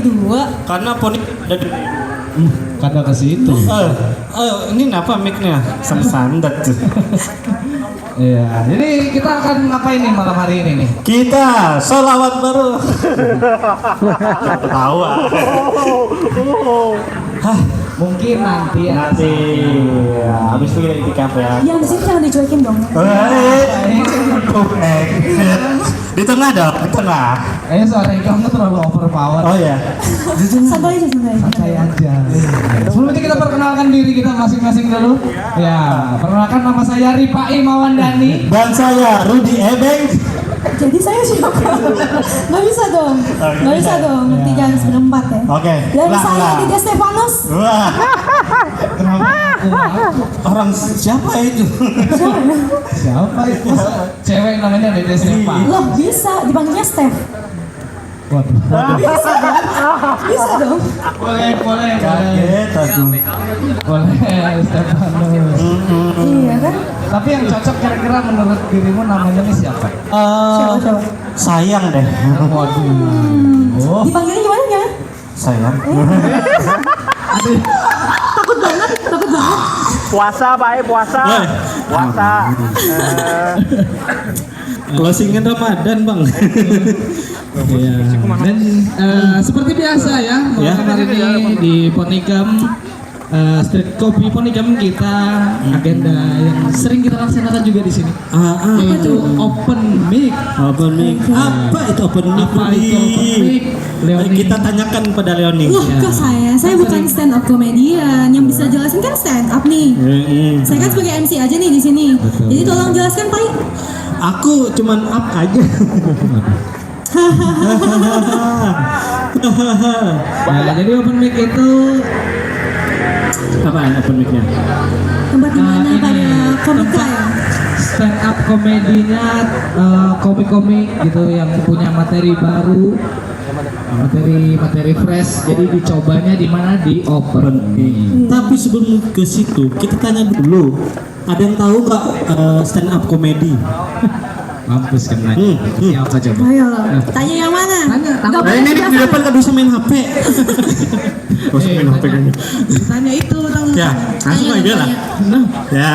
lantai 2? Karena poni dari Kata ke situ. ini kenapa mic-nya? Sandat tuh. Iya, jadi kita akan ngapain nih malam hari ini nih? Kita sholawat baru. Ketawa. Hah, mungkin nanti ya. Nanti ya, habis itu kita itikaf ya. Yang di sini jangan dicuekin dong. Di tengah dong, di tengah. Suara kamu terlalu overpower. Oh ya. Santai aja, santai. Santai aja. Sebelum itu kita perkenalkan diri kita masing-masing dulu. Ya, perkenalkan nama saya Ripai Mawandani. Dan saya Rudi Ebeng. Jadi saya siapa? Nggak bisa dong. Nggak bisa dong. Nanti jangan seperempat ya. Oke. Dan Lah, saya lah. Dida Stefanus. Wah, Kenapa? orang siapa itu? Siapa itu? Cewek namanya Dede Stefa. Loh bisa dipanggilnya Steph. Waduh. Bisa dong. Bisa dong. Boleh. Kaget aku. Boleh, Stefanus. Iya kan? Tapi yang cocok kira-kira menurut dirimu namanya nih siapa? Coba. Sayang deh. Waduh. Oh, Dipanggilnya gimana ya? Sayang. Takut banget. Puasa, Pak, puasa. Woi. Puasa. Closingan Ramadan, Bang. iya. Dan seperti biasa ya, malam hari ini di Ponikam Street Kopi Ponikam kita agenda yang sering kita laksanakan juga di sini. Yaitu open mic. Open mic. Apa itu open mic? Apa itu open mic? Leoni. Kita tanyakan pada Leoni. Loh, ke saya bukan stand up komedian. Yang bisa jelasin kan stand up nih. Saya kan sebagai MC aja nih di sini. Betul. Jadi tolong jelaskan, Pak. Aku cuman up aja. Nah, jadi open mic itu Apa open mic-nya? Tempat di mana ini pada komika ya? stand up komedinya komik-komik gitu yang punya materi baru, materi fresh. Jadi dicobanya di mana, di open mic. Tapi sebelum ke situ, kita tanya dulu. Ada yang tahu nggak stand up komedi? Mampus kan nanya. Siapa coba? Ayo, tanya yang mana? Tanya, Nggak Nah, boleh ini di biasa. depan nggak bisa main HP. Bisa main HP kan? Ditanya itu langsung. Ya, langsung aja lah. Nah, Ya.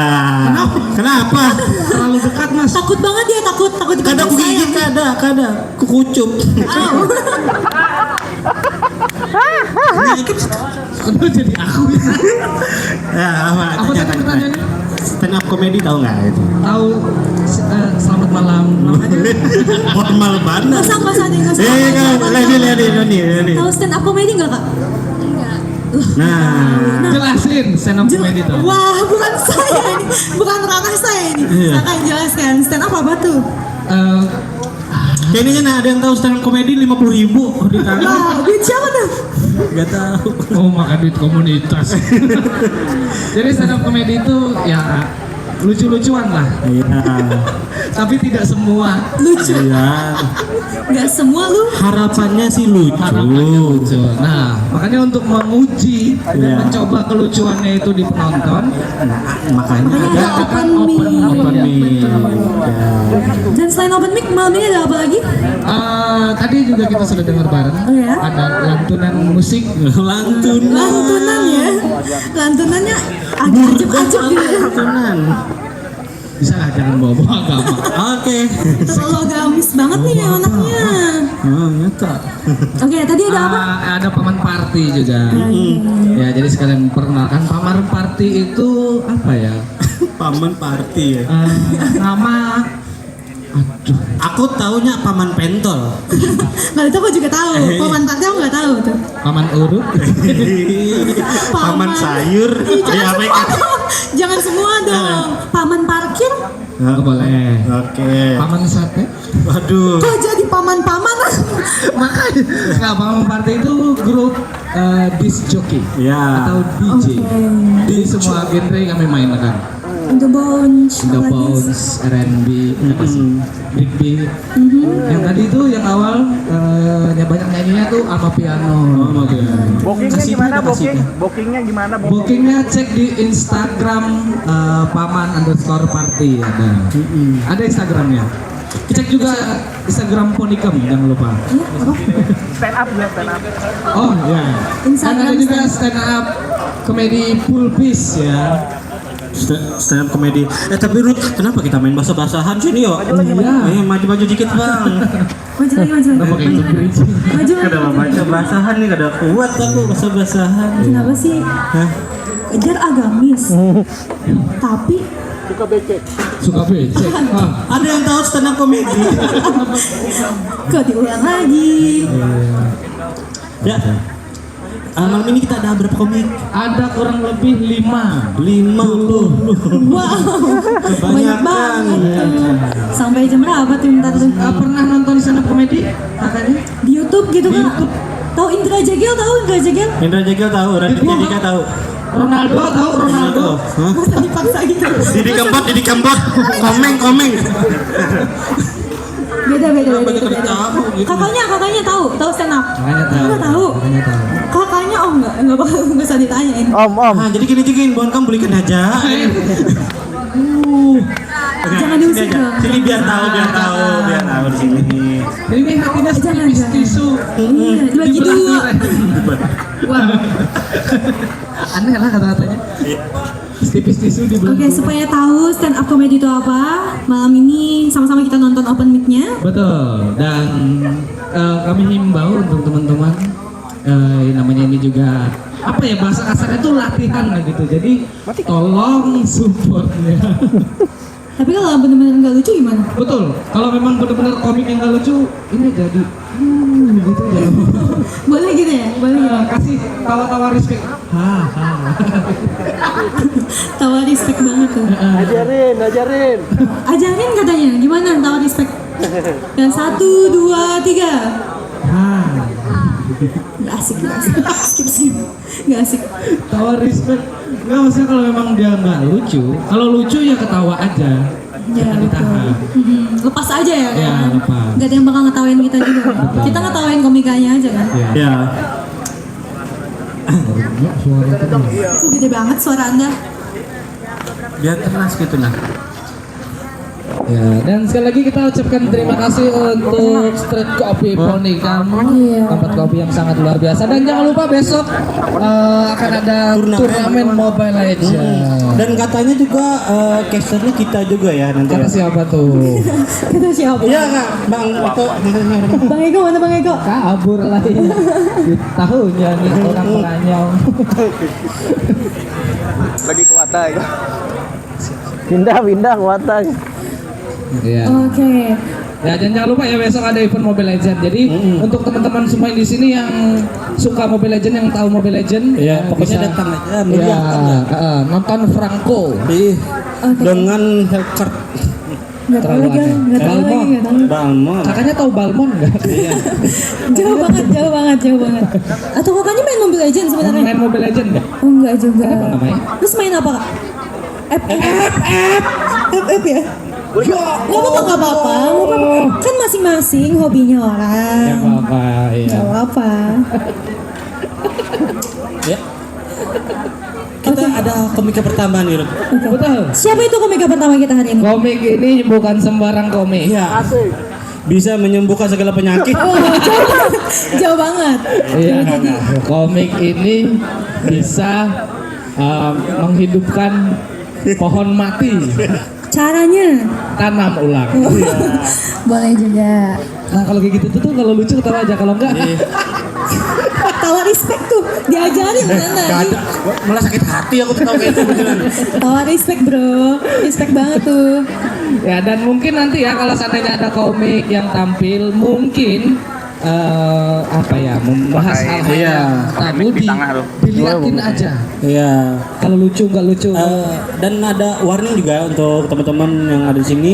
Kenapa? terlalu dekat mas. Takut banget dia, takut Kada dipanggil aku saya. gigit, kada. Kukucup. Aduh jadi aku ya. Ya, apa? Apa tadi pertanyaannya? Stand up komedi tahu nggak itu? Tahu selamat malam. Formal banget. Masa ada yang Lihat. Tahu stand up comedy nggak, Kak? Nah, Jelasin stand up comedy itu. Wah, bukan saya ini. Bukan ranah saya ini. Iya. Saya akan jelaskan. Stand up apa tuh? Eh, kayaknya ada yang tahu stand up komedi 50.000 di tangan. Wah, duit siapa tuh? Gak tahu. oh makan duit komunitas. Jadi stand up comedy itu ya lucu-lucuan lah. Iya. Tapi tidak semua. Lucu. Iya. Nggak semua lu. Harapannya sih Harapannya lucu. lucu. Nah, makanya untuk menguji Iya. dan mencoba kelucuannya itu di penonton, Makanya ada Ada open mic. open mic. Ya. Dan selain open mic, malam ini ada apa lagi? tadi juga kita sudah dengar bareng. Oh ya? Ada lantunan musik. Lantunan. Lantunan ya. Lantunannya agak ajib-ajib gitu. Lantunan. Bisa lah jangan bawa-bawa agama. Oke. Terlalu agamis banget nih anaknya. Oh, nyata. Oke, tadi ada apa? Ada paman party juga. Ya, jadi sekalian perkenalkan paman party itu apa ya? Paman party ya. Nama aduh, Aku taunya paman pentol. Nggak itu aku juga tahu. Paman tante aku nggak tahu tuh. paman urut. Paman sayur. Ih, Ya, jangan apa semua dong. Jangan semua dong. Paman parkir. Nggak boleh. Oke. Paman sate. Waduh. Kok jadi paman-paman? Makanya nggak paman party itu grup disc jockey Ya. atau DJ. Oke. Di semua genre kami mainkan. The Bones. The apa lagi? Bones, R&B, apa sih? Big Beat. Mhm. Yang tadi itu yang awal yang banyak nyanyinya tuh sama piano. Bookingnya Kasih gimana, dia, kasih booking? dia. Bookingnya gimana, Bookingnya cek di Instagram paman_party ada. Ada Instagramnya. Cek juga Instagram Ponikam, jangan lupa. Iya, apa? Stand up ya, stand up. Oh ya. Dan Instagram ada juga stand up komedi Pulpis ya. Stand up komedi. Tapi Ruth, kenapa kita main bahasa-bahasahan sini yo? Iya. Maju-maju dikit bang. Maju lagi, maju lagi. Kenapa kayak gitu bridging? Maju lagi. Kenapa bahasa-bahasahan nih? Kada kuat aku bahasa-bahasahan. Kenapa sih? Hah? Kejar agamis. Tapi Suka becek. Suka becek. Ah, Ada yang tahu stand up komedi? kok diulang lagi. Ya. Malam ini kita ada berapa komik? ada kurang lebih 5. 50. Wow. Banyak banget tuh. Sampai jam berapa tuh ntar tuh? Pernah nonton stand up komedi kakaknya? Di YouTube gitu Di Kak. YouTube. Tahu Indra Jegel, tahu Indra Jegel? Indra Jegel tahu, Raditya Dika tahu. Ronaldo tahu Ronaldo. Hah? Masa dipaksa gitu? Didi Kempot, komeng. Beda. Tahu gitu. Kakaknya tahu stand up. Kakaknya tahu. Kakaknya tahu. Kakaknya tahu. Kakaknya enggak bakal enggak usah ditanyain. Om. Nah, jadi gini, bukan kamu belikan aja. Jangan diusik Sini aja. dong. Sini biar tahu di sini. Ini hatinya Jangan, setipis jangan. tisu. Iya, dibagi Dibelah dua. dua. Wah. Aneh lah kata-katanya. Setipis tisu dibelah. Oke, dua. supaya tahu stand up comedy itu apa, malam ini sama-sama kita nonton open mic-nya. Betul. Dan kami himbau untuk teman-teman namanya ini juga apa ya bahasa kasarnya itu latihan lah gitu. Jadi tolong supportnya. Tapi kalau bener-bener nggak lucu gimana? Betul. Kalau memang benar-benar komik yang gak lucu, ini jadi gitu ya. Boleh gitu ya? Boleh gitu. Kasih tawa-tawa respect. Tawa respect banget tuh. Ajarin. Ajarin katanya, gimana tawa respect? Dan 1, 2, 3. Gak asik. Skip. Gak asik. Tawa respect. Nggak, maksudnya kalau memang dia nggak lucu, kalau lucu ya ketawa aja. Ya, Jangan ditahan. Lepas aja ya kan? Ya, lepas. Gak ada yang bakal ngetawain kita juga. Kita ngetawain komikanya aja kan? Ya. Suara itu. Kok gede banget suara anda? Biar keras gitu nah. Ya, dan sekali lagi kita ucapkan terima kasih untuk Street Coffee Ponikam, Iya. tempat kopi yang sangat luar biasa. Dan jangan lupa besok akan ada turnamen Mobile Legends. Dan katanya juga casternya kita juga ya nanti. Kata siapa tuh? Kita siapa? Iya nggak, Bang Oto. Bang Eko, mana Bang Eko? Kabur lagi. Di tahunya nih orang peranyau. Lagi ke Watai. Pindah ke Watai. Iya. Oke. Ya, dan jangan lupa ya besok ada event Mobile Legends. Jadi untuk teman-teman semua di sini yang suka Mobile Legends, yang tahu Mobile Legends, Ya, pokoknya datang aja, meriahkan ya, lah. nonton Franco. Ih, Oke. dengan Hellcard Nggak tahu Terlalu lagi, aneh. nggak tahu Balmon. lagi, nggak tahu. Balmon. Kakaknya tahu Balmon nggak? Jauh banget. Atau kakaknya main Mobile Legends sebenarnya? Main Mobile Legends nggak? Oh enggak juga. Kenapa nggak main? Terus main apa kak? FF ya? Nggak apa-apa. Kan masing-masing hobinya orang. Ya apa? Iya. Nggak apa-apa. Ya. Kita ada komika pertama nih, Rut. Oke. Betul. Siapa itu komika pertama kita hari ini? Komik ini bukan sembarang komik. Iya. Bisa menyembuhkan segala penyakit. Oh, jauh banget. Iya. Komik ini bisa menghidupkan pohon mati, Caranya? tanam ulang. Boleh juga. Nah kalau kayak gitu tuh kalau lucu ketawa aja, kalau enggak Tawa respect tuh, diajarin Gak beneran. ada. Malah sakit hati aku tuh tahu kayak itu beneran. Tawa respect bro, respect banget tuh. ya. Dan mungkin nanti ya kalau seandainya ada komik yang tampil, mungkin apa ya, membahas Pakai- hal-hal iya. yang tabu Di tengah tuh. diliatin aja. Iya. Kalau lucu nggak lucu. Dan ada warning juga untuk teman-teman yang ada di sini,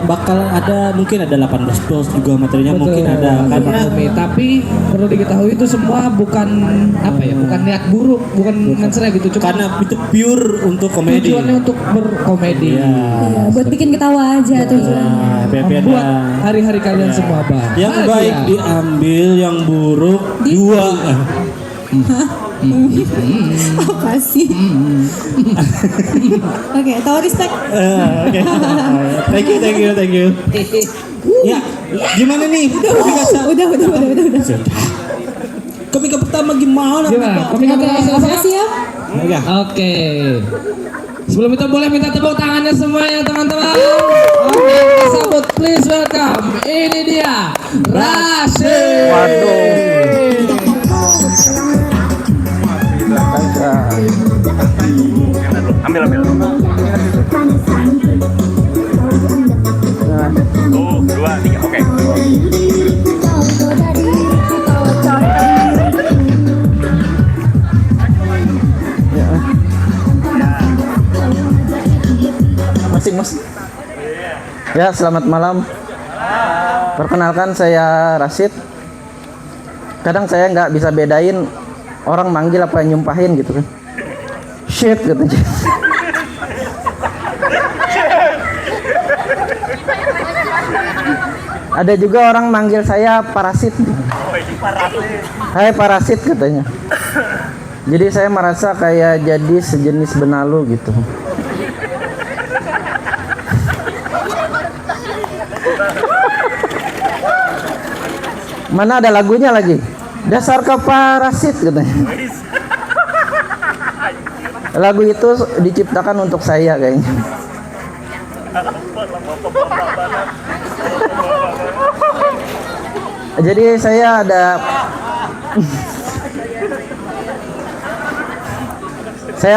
bakal ada mungkin ada 18 plus juga materinya mungkin ada karena Tapi perlu diketahui itu semua bukan apa ya, bukan niat buruk, bukan mencerai gitu, cuma karena itu pure untuk komedi. tujuannya untuk berkomedi. Iya. Iya, buat bikin ketawa aja tujuannya. Happy Buat ada. hari-hari kalian semua Yang bahagia. baik diambil, yang buruk Di- dua. Apa sih? Oke, tahu respect. Oke. Thank you. Ya, gimana nih? Udah. Komika pertama gimana? Komika Oke, pertama siap. Ya. Oke. Sebelum itu boleh minta tepuk tangannya semuanya teman-teman. Oke, kita sambut please welcome. Ini dia Rashid. Ambil. Tuh, 2, 3, oke. Mas. Ya, selamat malam. Perkenalkan, saya Rashid. Kadang saya nggak bisa bedain orang manggil apa yang nyumpahin gitu kan. Shit katanya. Ada juga orang manggil saya parasit. Hai parasit katanya. Jadi saya merasa kayak jadi sejenis benalu gitu. Mana ada lagunya lagi? Dasar kaparasit katanya. Lagu itu diciptakan untuk saya kayaknya. Jadi saya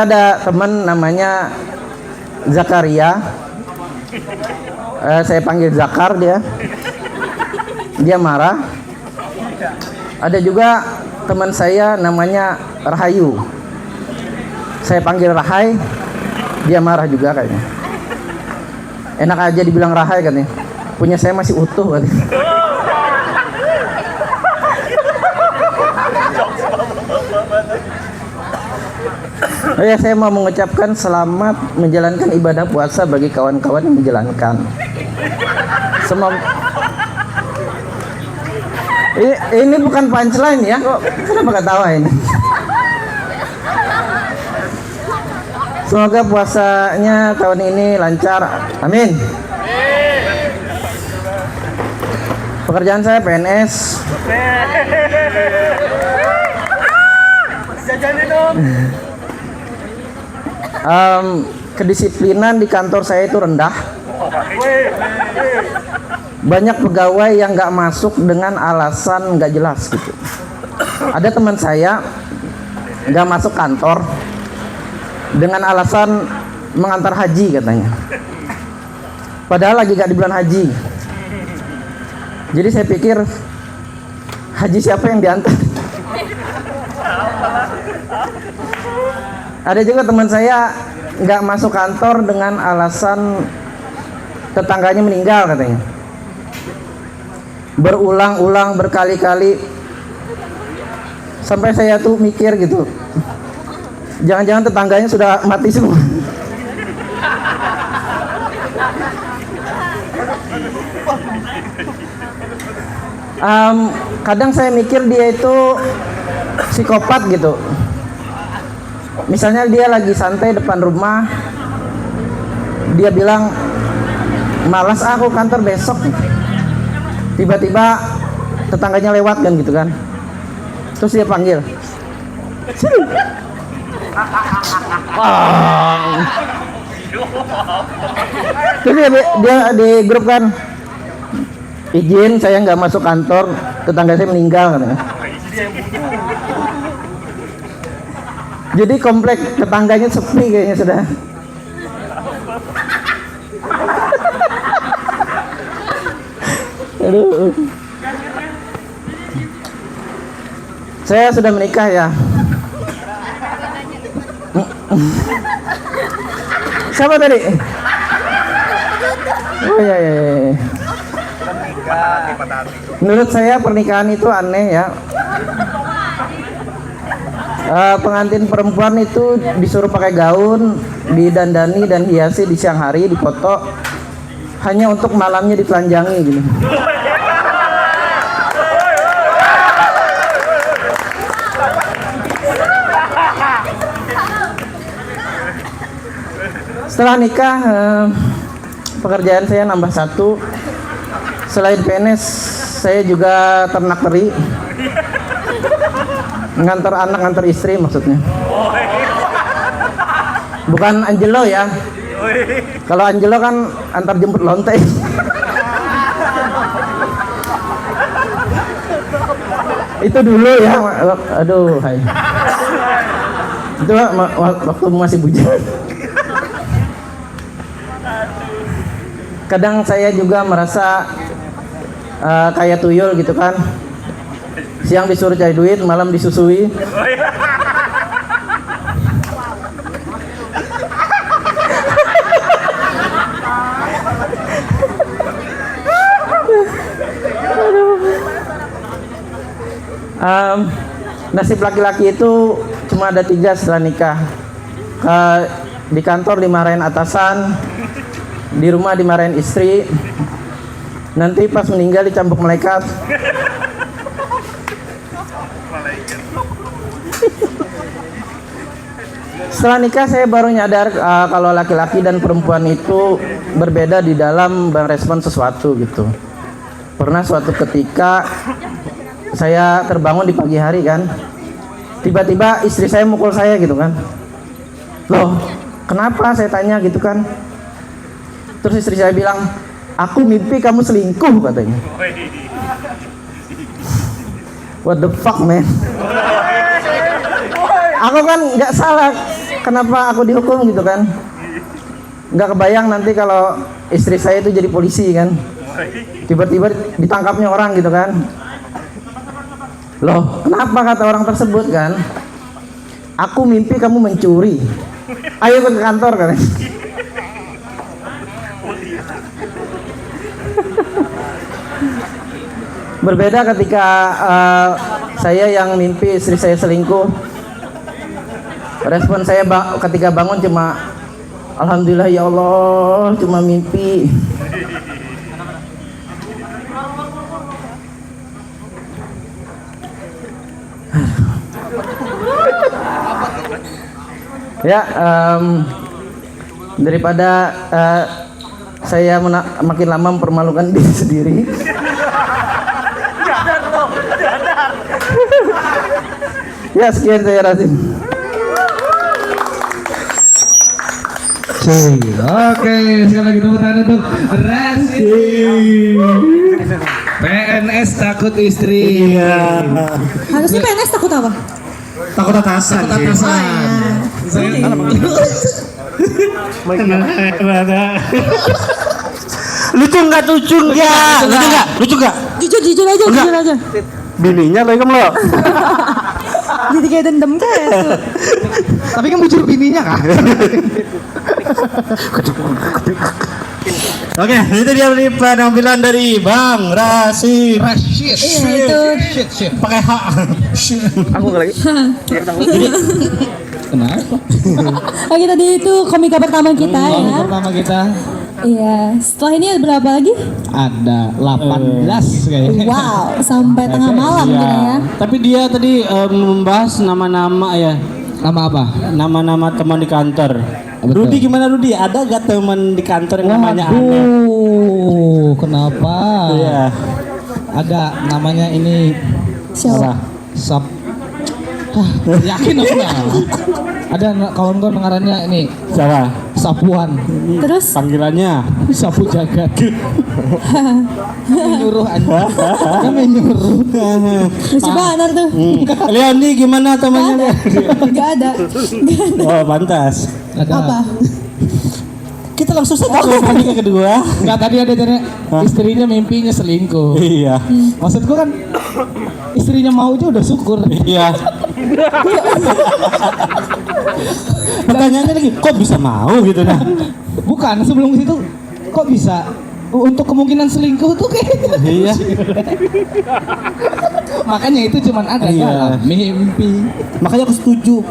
ada teman namanya Zakaria. Saya panggil Zakar, dia marah. Ada juga teman saya namanya Rahayu. Saya panggil Rahai, dia marah juga kayaknya. Enak aja dibilang Rahai katanya. Punya saya masih utuh katanya. Oh ya, saya mau mengucapkan selamat menjalankan ibadah puasa bagi kawan-kawan yang menjalankan. Ini bukan punchline ya, kok kenapa ketawa ini? Semoga puasanya tahun ini lancar, amin. Pekerjaan saya PNS. Kedisiplinan di kantor saya itu rendah. Banyak pegawai yang nggak masuk dengan alasan nggak jelas gitu. Ada teman saya nggak masuk kantor dengan alasan mengantar haji katanya. Padahal lagi nggak di bulan haji. Jadi saya pikir haji siapa yang diantar? Ada juga teman saya nggak masuk kantor dengan alasan tetangganya meninggal katanya. Berulang-ulang berkali-kali sampai saya tuh mikir gitu, jangan-jangan tetangganya sudah mati semua. Kadang saya mikir dia itu psikopat gitu. Misalnya dia lagi santai depan rumah, dia bilang malas aku kantor besok. Tiba-tiba tetangganya lewat kan gitu kan, terus dia panggil, sini. Terus dia di grup kan, izin saya nggak masuk kantor, tetangga saya meninggal katanya. Jadi komplek tetangganya sepi kayaknya sudah. Aduh. Saya sudah menikah ya. Siapa tadi? Oh ya. Menurut saya pernikahan itu aneh ya. Pengantin perempuan itu disuruh pakai gaun, didandani dan hiasi di siang hari, dipoto, hanya untuk malamnya ditelanjangi gitu. Setelah nikah, pekerjaan saya nambah satu. Selain PNS, saya juga ternak teri. Ngantar anak, ngantar istri maksudnya. Bukan Angelo ya. Kalau Angelo kan antar jemput lonte. Itu dulu ya. Aduh, hai. Itu waktu masih bujang. Kadang saya juga merasa kayak tuyul gitu kan. Siang disuruh cari duit, malam disusui. Nasib laki-laki itu cuma ada 3 setelah nikah. Di kantor dimarahin atasan, di rumah dimarahin istri, nanti pas meninggal dicambuk malaikat. Setelah nikah saya baru nyadar kalau laki-laki dan perempuan itu berbeda di dalam merespon sesuatu gitu. Pernah suatu ketika saya terbangun di pagi hari kan, tiba-tiba istri saya mukul saya gitu kan. Loh, kenapa? Saya tanya gitu kan. Terus istri saya bilang, aku mimpi kamu selingkuh katanya. What the fuck man? Aku kan nggak salah, kenapa aku dihukum gitu kan? Nggak kebayang nanti kalau istri saya itu jadi polisi kan, tiba-tiba ditangkapnya orang gitu kan. Loh, kenapa kata orang tersebut kan? Aku mimpi kamu mencuri. Ayo ke kantor kan? Berbeda ketika saya yang mimpi istri saya selingkuh. Respon saya ketika bangun cuma alhamdulillah ya Allah, cuma mimpi. Ya, daripada saya makin lama mempermalukan diri sendiri. Ya, sekian saya Razin. Oke, sekali lagi tepuk tangan untuk Razin. PNS takut istri. Iya. Harusnya PNS takut apa? Takut atasan. Lucu nggak? Lucu nggak? Jujur aja. Bininya lagi kamu lo. Jadi kayak dendam kan? Tapi kan bujur bininya kan? Oke, itu dia penampilan dari Bang Rashid. Iya itu. Pakai H. Aku lagi. Kenapa? Oke, tadi itu komika pertama kita ya. Pertama kita Iya. Setelah ini ada berapa lagi? ada 18 kayaknya. Wow, sampai tengah malam Iya. kita ya. Tapi dia tadi membahas nama-nama ya. Nama apa? Nama-nama teman di kantor. Betul. Rudi gimana Rudi? Ada gak teman di kantor yang namanya aneh? Waduh, kenapa? Iya. Ada namanya ini Siapa? Sap. Yakin aku nggak? Ada kawan-kawan pengarangnya ini Siapa? Sapuan, Terus? Panggilannya? sapu jagat. Menyuruh aja. Dia menyuruh. Lucu banget tuh. Leondi gimana temannya? Gak ada. Oh, pantas. Ada. Apa? Kita langsung saja ke pagi kedua. Enggak, tadi ada tanya istrinya mimpinya selingkuh. Iya. Maksudku kan istrinya mau aja udah syukur. Iya. Pertanyaannya lagi, kok bisa mau gitu nah? Bukan, sebelum itu kok bisa untuk kemungkinan selingkuh tuh kayak Iya. makanya itu cuman ada Iya. dalam mimpi. Makanya aku setuju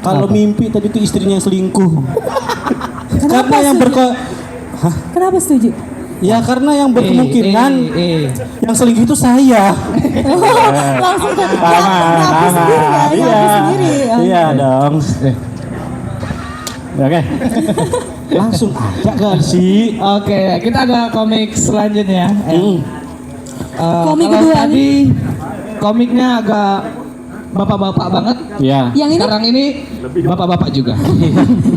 kalau Apa? mimpi tadi itu istrinya yang selingkuh. Kenapa Karena yang setuju? Kenapa setuju? Ya karena yang berkemungkinan yang selingkuh itu saya. Langsung ke Sama. ngaku sendiri ya, ngaku Iya. sendiri. Iya dong. Oke. Langsung aja kan sih. Oke, kita ada komik selanjutnya. Komik Kalau kedua tadi komiknya agak bapak-bapak banget. Iya. Yang ini Sekarang ini bapak-bapak juga.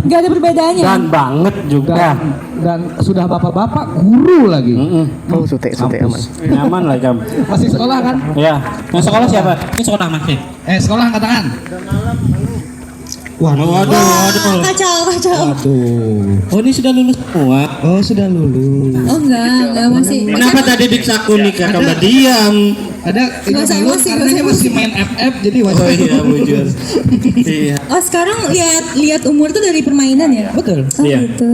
nggak ada perbedaannya. Dan banget juga. Dan sudah bapak-bapak guru lagi. Oh, sute aman. Nyaman lah jam. Masih sekolah kan? Ya. Yang sekolah siapa? Ini sekolah masih. Sekolah angkat tangan. Waduh. Kacau. Oh ini sudah lulus semua. Oh, sudah lulus. Oh enggak masih. Kenapa tadi Diksaku nikah kamu diam? Ada Bahasa emosi, karena bahasa dia masih emosi. main FF jadi wajar. Oh iya bujur. Iya. Oh sekarang lihat umur tuh dari permainan ya? Betul. Oh Iya. gitu.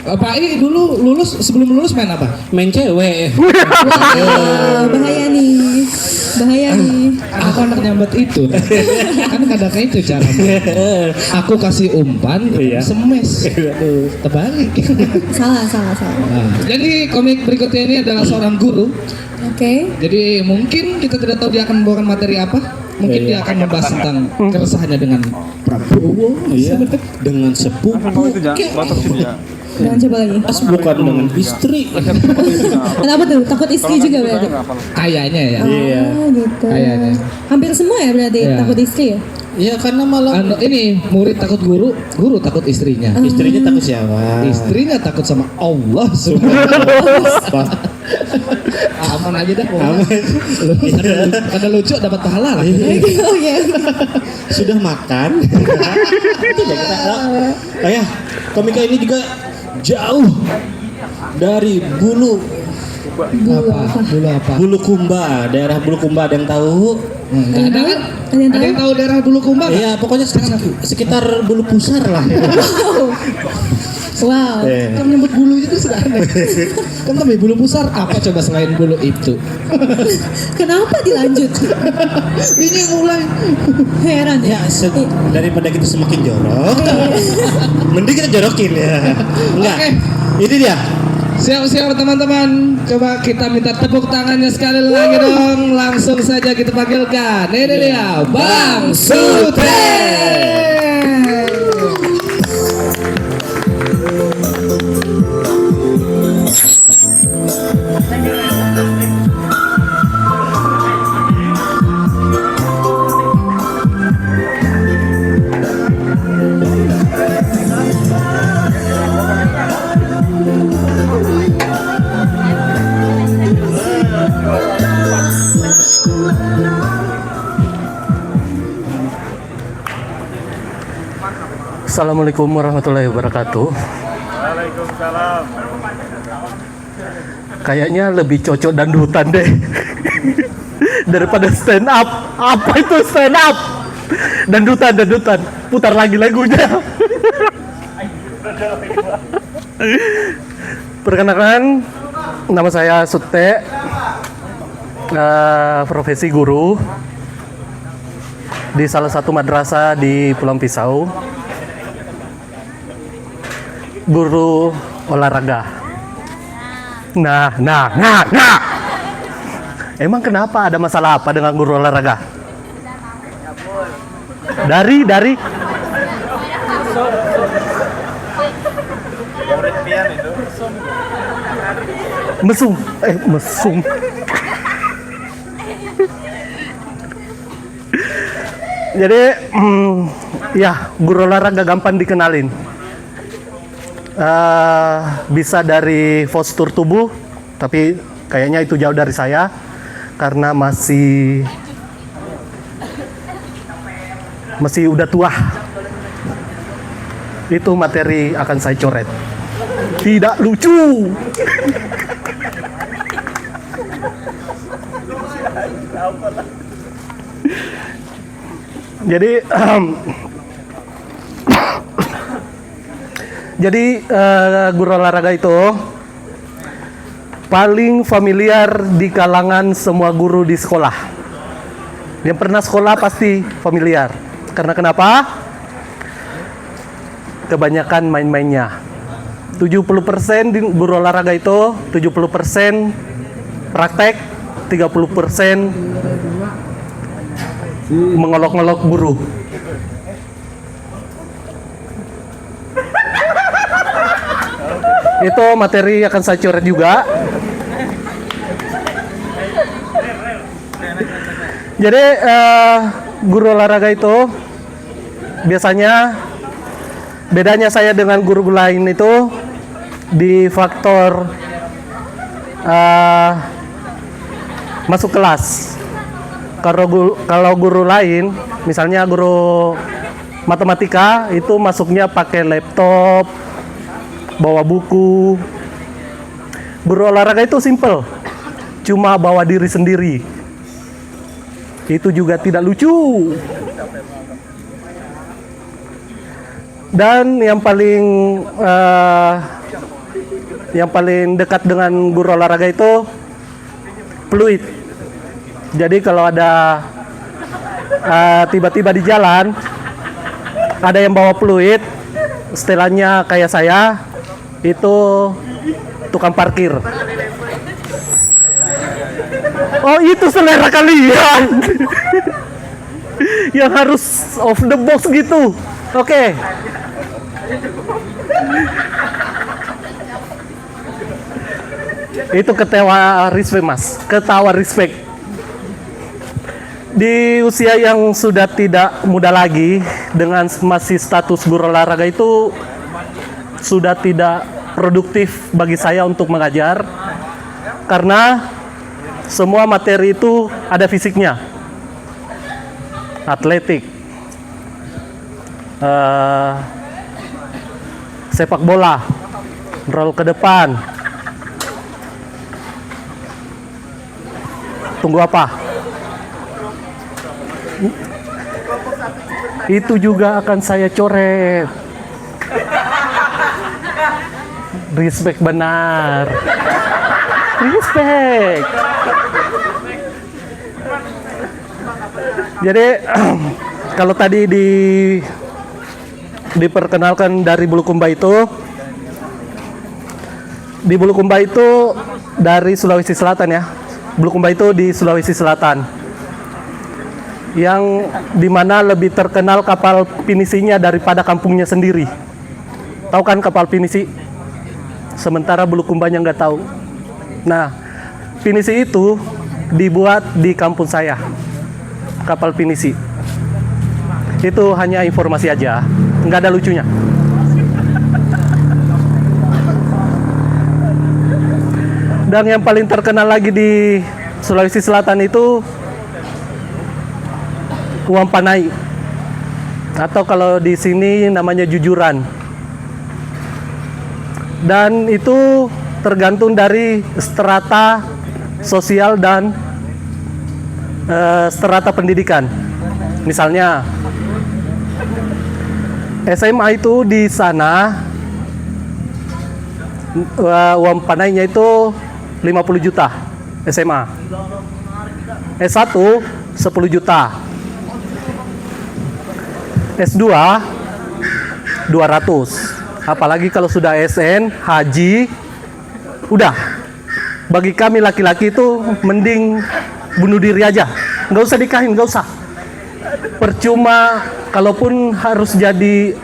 Pak I dulu sebelum lulus main apa? Main cewek. Wah, bahaya nih. Aku anak nyambat itu. Kan kadang itu cara. Aku kasih umpan, semes. Terbalik. Salah. Nah, jadi komik berikutnya ini adalah seorang guru. Oke. Jadi mungkin kita tidak tahu dia akan membawakan materi apa. Mungkin dia akan membahas tentang keresahannya dengan Prabowo. Iya. Dengan sepupu. Jangan coba lagi. Bukan dengan istri. Kenapa tuh? Takut istri juga berarti? Kayaknya ya. Iya. Oh gitu. Kayaknya. Hampir semua ya berarti Iya. takut istri ya? Iya karena malah Ini murid takut guru, guru takut istrinya. istrinya takut siapa? Istrinya takut sama Allah subhanahu. Aman aja dah. Aman. Kada lucu dapat pahala lah. Oh iya. Sudah makan. Tidak kita. Oh ya, komika ini juga jauh dari Bulu Apa? Bulukumba, daerah Bulukumba ada yang tahu? Enggak ada kan? Ada yang Ada yang tahu daerah Bulukumba? Iya, pokoknya sekitar Bulu Pusar lah. Wow. Kamu nyebut bulu itu sudah aneh. Kan tapi bulu pusar apa coba selain bulu itu? Kenapa dilanjut? Ini mulai. Heran ya. Daripada kita semakin jorok, mending kita jorokin ya. Enggak. Oke. Ini dia. Siap-siap teman-teman. Coba kita minta tepuk tangannya sekali lagi dong. Langsung saja kita panggilkan. Ini dia Bang Sute. Assalamualaikum warahmatullahi wabarakatuh. Waalaikumsalam. Kayaknya lebih cocok dangdutan deh daripada stand up. Apa itu stand up? Dangdutan. Putar lagi lagunya. Perkenalkan, nama saya Sute, profesi guru di salah satu madrasah di Pulau Pisau. Guru olahraga. Nah. Emang kenapa, ada masalah apa dengan guru olahraga? Dari mesum. Jadi ya, guru olahraga gampang dikenalin. Bisa dari postur tubuh, tapi kayaknya itu jauh dari saya karena masih udah tua. Itu materi akan saya coret. Tidak lucu. Jadi guru olahraga itu paling familiar di kalangan semua guru di sekolah. Yang pernah sekolah pasti familiar. Karena kenapa? Kebanyakan main-mainnya. 70% di guru olahraga itu 70% praktek, 30% mengolok-olok guru. Itu materi akan saya coret juga. Jadi guru olahraga itu biasanya bedanya saya dengan guru lain itu di faktor masuk kelas. Kalau guru lain, misalnya guru matematika itu masuknya pakai laptop, bawa buku. Guru olahraga itu simple, cuma bawa diri sendiri. Itu juga tidak lucu. Dan yang paling dekat dengan guru olahraga itu fluid. Jadi kalau ada tiba-tiba di jalan ada yang bawa fluid, setelannya kayak saya, itu tukang parkir. Oh, itu selera kalian. Yang harus off the box gitu. Oke. Itu ketawa respect, Mas. Ketawa respect. Di usia yang sudah tidak muda lagi, dengan masih status guru olahraga itu sudah tidak produktif bagi saya untuk mengajar, karena semua materi itu ada fisiknya. Atletik, sepak bola, roll ke depan. Tunggu apa? Itu juga akan saya coret. Respect benar. Respect. Jadi kalau tadi diperkenalkan dari Bulukumba itu, di Bulukumba itu dari Sulawesi Selatan ya. Bulukumba itu di Sulawesi Selatan, yang dimana lebih terkenal kapal pinisinya daripada kampungnya sendiri. Tahu kan kapal pinisi? Sementara Bulukumbanya nggak tahu. Nah, pinisi itu dibuat di kampung saya, kapal pinisi. Itu hanya informasi aja, nggak ada lucunya. Dan yang paling terkenal lagi di Sulawesi Selatan itu uang panai, atau kalau di sini namanya jujuran. Dan itu tergantung dari strata sosial dan strata pendidikan. Misalnya SMA itu di sana uang panainya itu 50 juta SMA. S1 10 juta. S2 200. Apalagi kalau sudah SN, haji, udah. Bagi kami laki-laki itu mending bunuh diri aja. Nggak usah nikahin, nggak usah. Percuma, kalaupun harus jadi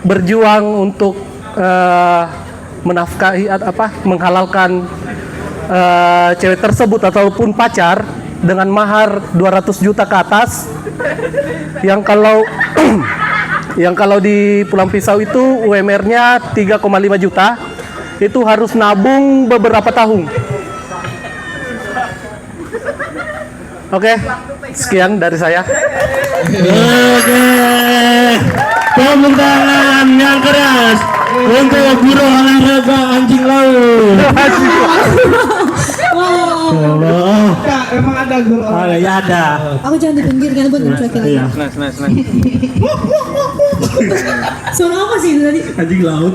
berjuang untuk menafkahi menghalalkan cewek tersebut ataupun pacar dengan mahar 200 juta ke atas, yang kalau di Pulang Pisau itu UMR-nya 3,5 juta, itu harus nabung beberapa tahun. Oke, sekian dari saya. Oke. Tepuk tangan yang keras untuk guru olahraga anjing laut. Wow. Kak, emang ada guru Ada ya ada. Aku jangan dipinggirkan buat mencuekin lagi. Iya. Nice. Suara apa sih itu tadi? Anjing laut.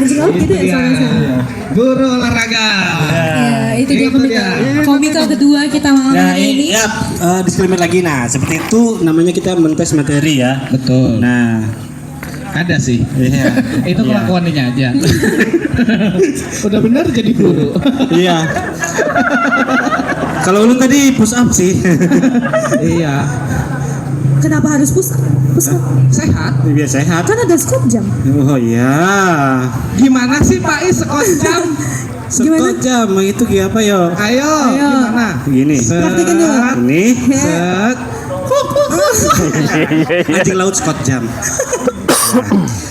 Anjing laut gitu ya suaranya. guru olahraga. Ya, itu dia komika kedua kita malam Nah, ini. ya disclaimer lagi. Nah, seperti itu namanya kita mentes materi ya. Betul. Nah, Ada sih. iya. Itu Iya. kelakuannya aja. Udah benar jadi guru. Iya. Kalau lu tadi push up sih. Iya. Kenapa harus push Sehat. Biar sehat. Kan ada skop jam. Oh iya. Gimana sih Pak Is sekot jam? Sekot jam itu kayak apa yo? Ayo, gimana? Gini. Praktikin dulu. Ini Set. anjing laut Scott jam.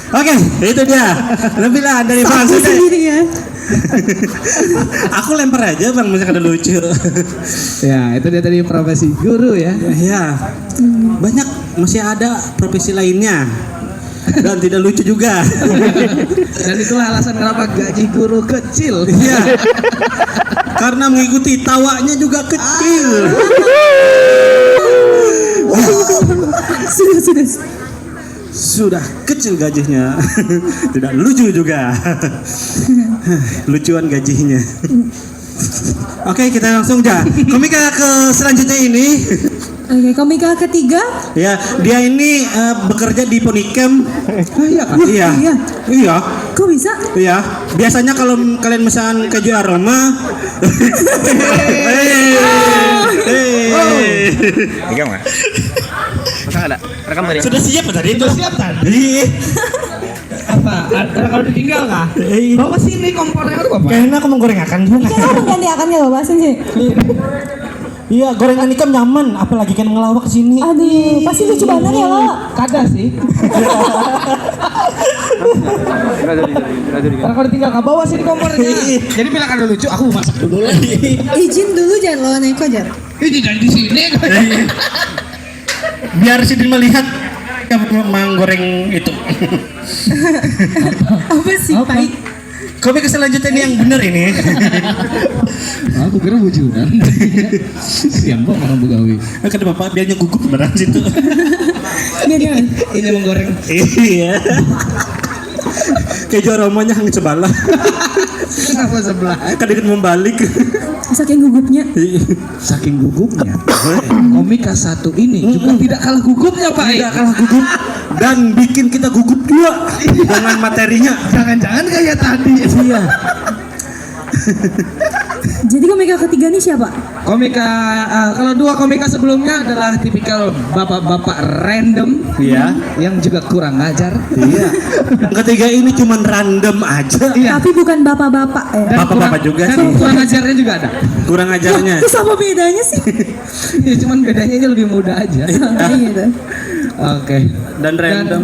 Oke, itu dia. Lebih lah dari Bang. Aku sendiri ya. Aku lempar aja Bang, masih ada lucu. Ya, itu dia tadi profesi guru ya. Ya, banyak masih ada profesi lainnya dan tidak lucu juga. Dan itulah alasan kenapa gaji guru kecil. Iya. Karena mengikuti tawanya juga kecil. Sudah. Sudah kecil gajinya. Tidak lucu juga. Lucuan gajinya. Oke, kita langsung aja. Komika ke selanjutnya ini. Oke, komika ketiga. Ya, dia ini bekerja di Ponikem. Iya kan? Iya. Iya. Iya. Kok bisa? Iya. Biasanya kalau kalian pesan keju aroma. Pegang nggak? Masa ada? Rekam tadi. Sudah siap tadi itu? Siap tadi. Apa? Ada kalau ditinggal kah? Bawa sini kompornya tuh Bapak. Kayaknya aku mau goreng akan juga. Kamu mengganti akan ya bahasin sih. Iya, gorengan ikan nyaman, apalagi kan ngelawak ke sini. Aduh, pasti lucu banget ya lo. Kada sih. Karena kalau ditinggal kah bawa sini kompornya. Jadi bila kada lucu aku masak dulu lagi. Izin dulu jangan lo naik aja. Ini jangan di sini. Biar si Din melihat menggoreng itu. Apa sih, Pak? Komik selanjutnya ini yang benar ini. Aku kira wujudan. Siang kok orang Begawi. Kan Bapak biarnya gugup barang situ. Biar Ini menggoreng. Iya. Keju aromanya hang sebelah. Kenapa sebelah? Kan ikut membalik. saking gugupnya. Saking gugupnya. Komika satu ini juga tidak kalah gugupnya Pak. Tidak kalah gugup dan bikin kita gugup juga dengan materinya. Jangan-jangan kayak tadi. Iya. Jadi komika ketiga nih siapa? Komika kalau dua komika sebelumnya adalah tipikal bapak-bapak random, Iya. yang juga kurang ngajar. Iya. Yang ketiga ini cuman random aja. Iya. Tapi bukan bapak-bapak ya. Dan Bapak-bapak juga dan sih. kurang ngajarnya juga ada. Kurang ajarnya. Terus apa bedanya sih? Ya, cuman bedanya aja lebih muda aja. Gitu. Oke. Dan random.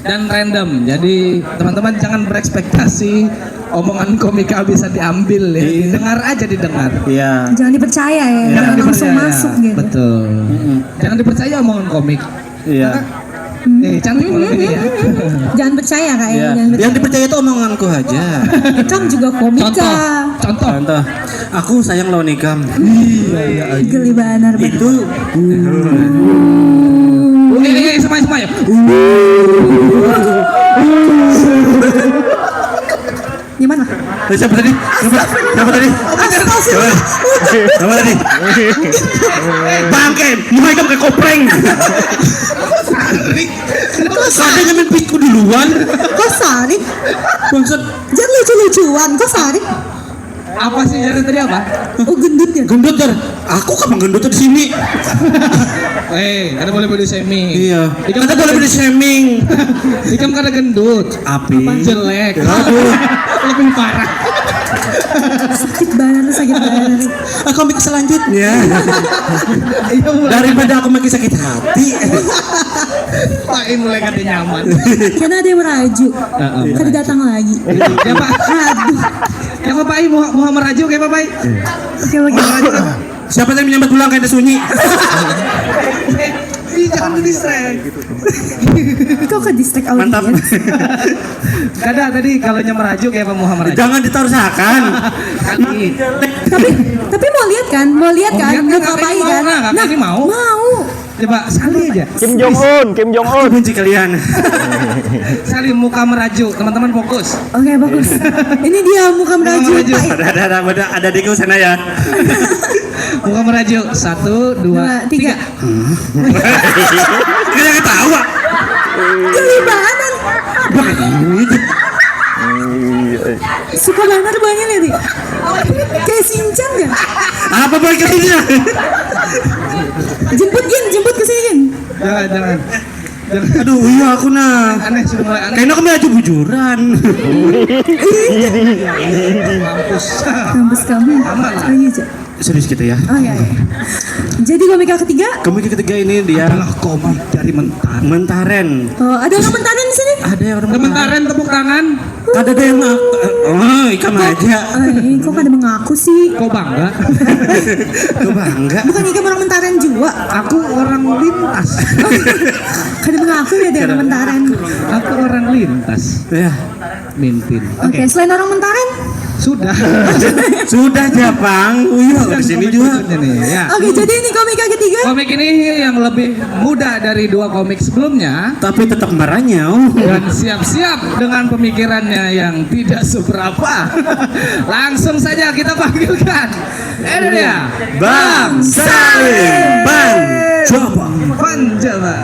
Dan random. Jadi teman-teman jangan berekspektasi omongan komika bisa diambil ya. Didengar aja didengar. Iya. Jangan dipercaya ya, jangan langsung dipercaya. masuk gitu. Betul. Jangan dipercaya omongan komik. Iya. Cantik kalau ini ya. Jangan percaya kak ya, Iya. jangan Yang dipercaya itu omonganku aja. percaya. Kamu juga komika. Contoh. Contoh, aku sayang lawan ikam. Geli banar banget. Itu Ini semua ya. Gimana? siapa tadi? Siapa tadi? Siapa tadi? Bangke, mau ikam ke kopreng. Sadenya main piku duluan. Kok Sari? Bangsat, Jangan lucu-lucuan, kok Sari? Apa sih jadi tadi apa? Oh gendut ya? gendut dar. Aku kapan gendut di sini? Kada boleh semi. Iya. Ikam Kita boleh beli shaming. Ikam kada gendut. Api. Jelek. Aduh. Lebih parah. Sakit banget. Komik selanjutnya. Iya mulai. Daripada aku makin sakit hati. Pak mulai kada nyaman. Karena ada yang merajuk. Kan datang lagi. Ya Pak. Aduh. Ya Pak mau merajuk ya Pak. Oke oke. Siapa yang menyambat pulang kayak sunyi? Jangan distract. Kok ke distract Mantap. audiens? Kada tadi kalau merajuk ya Pak Muhammad merajuk. Jangan ditaruhkan. Tapi mau lihat kan? Mau lihat Mau kan? lihat Mau kan? ngapain Kakak kan? mau, Kakak ini mau? Mau. Coba sekali aja. Kim Jong Un. Benci kalian. Sekali muka merajuk, teman-teman fokus. Oke bagus. Ini dia muka merajuk. merajuk. Pak. Ada di sana ya. Muka merajuk. 1, 2, 2, 3. Kita ketawa. Geli banget. Suka banget banget ya, Di. Kayak Shinchan kan? Apa balik ke sini? Jemput ke sini Gin. Jangan. Aduh, iya aku nah. Aneh sudah mulai aneh. Kayaknya kami aja bujuran. Mampus. Kampus kamu. Oh iya, Cak. Serius kita ya. Oh iya. Jadi komika ketiga? Komik ketiga ini dia Adalah komik dari Mentaren. Mentaren. Oh, ada orang Mentaren di sini? Ada yang orang Mentaren tepuk tangan. Ada yang oh, ikan aja. Kok pada mengaku sih? Kau bangga? Kau bangga. Bukan Ika orang Mentaren juga. Aku orang lintas. Kada mengaku ya dia orang Mentaren. Aku orang lintas. Ya, Mintin. Oke, selain orang Mentaren? Sudah. sudah Japang. Uyo kesini juga. Ini, ya. Oke, jadi ini komika ketiga? Komik ini yang lebih muda dari 2 komik sebelumnya Tapi tetap marahnya. dan siap-siap dengan pemikirannya yang tidak seberapa. Langsung saja kita panggilkan. Ini dia Bang Salim, Bang Coba. Panjama.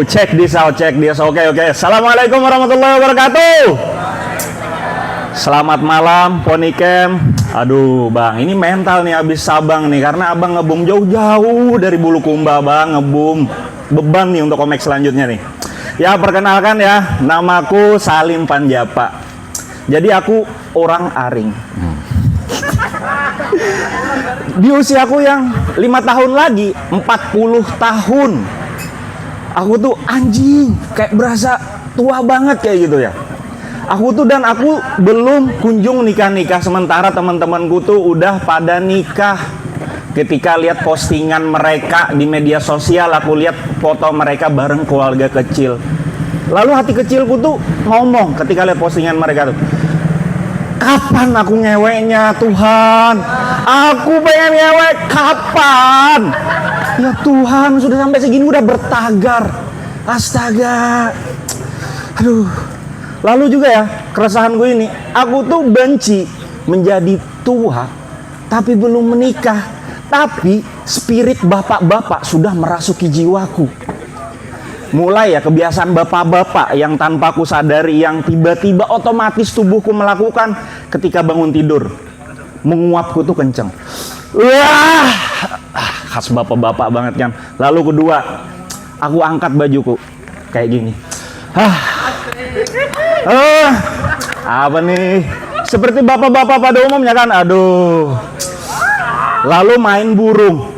Check this out, check this. Oke. Assalamualaikum warahmatullahi wabarakatuh. Selamat malam, Ponikem. Aduh, Bang, ini mental nih abis Sabang nih karena Abang ngebum jauh-jauh dari Bulukumba, Bang, ngebum. Beban nih untuk komik selanjutnya nih. Ya, perkenalkan ya, namaku Salim Panjapa. Jadi aku orang Aring. Di usiaku yang 5 tahun lagi, 40 tahun. Aku tuh anjing, kayak berasa tua banget kayak gitu ya. Aku belum kunjung nikah-nikah, sementara teman-temanku tuh udah pada nikah. Ketika lihat postingan mereka di media sosial, aku lihat foto mereka bareng keluarga kecil. Lalu hati kecilku tuh ngomong ketika lihat postingan mereka tuh, kapan aku ngeweknya Tuhan? Aku pengen ngewek kapan? Ya Tuhan, sudah sampai segini udah bertagar. Astaga. Aduh. Lalu juga ya, keresahan gue ini, aku tuh benci menjadi tua tapi belum menikah. Tapi spirit bapak-bapak sudah merasuki jiwaku. Mulai ya kebiasaan bapak-bapak yang tanpa aku sadari, yang tiba-tiba otomatis tubuhku melakukan ketika bangun tidur. Menguapku tuh kenceng. Wah, khas bapak-bapak banget kan. Lalu kedua, aku angkat bajuku kayak gini. Apa nih? Seperti bapak-bapak pada umumnya kan. Aduh. Lalu main burung.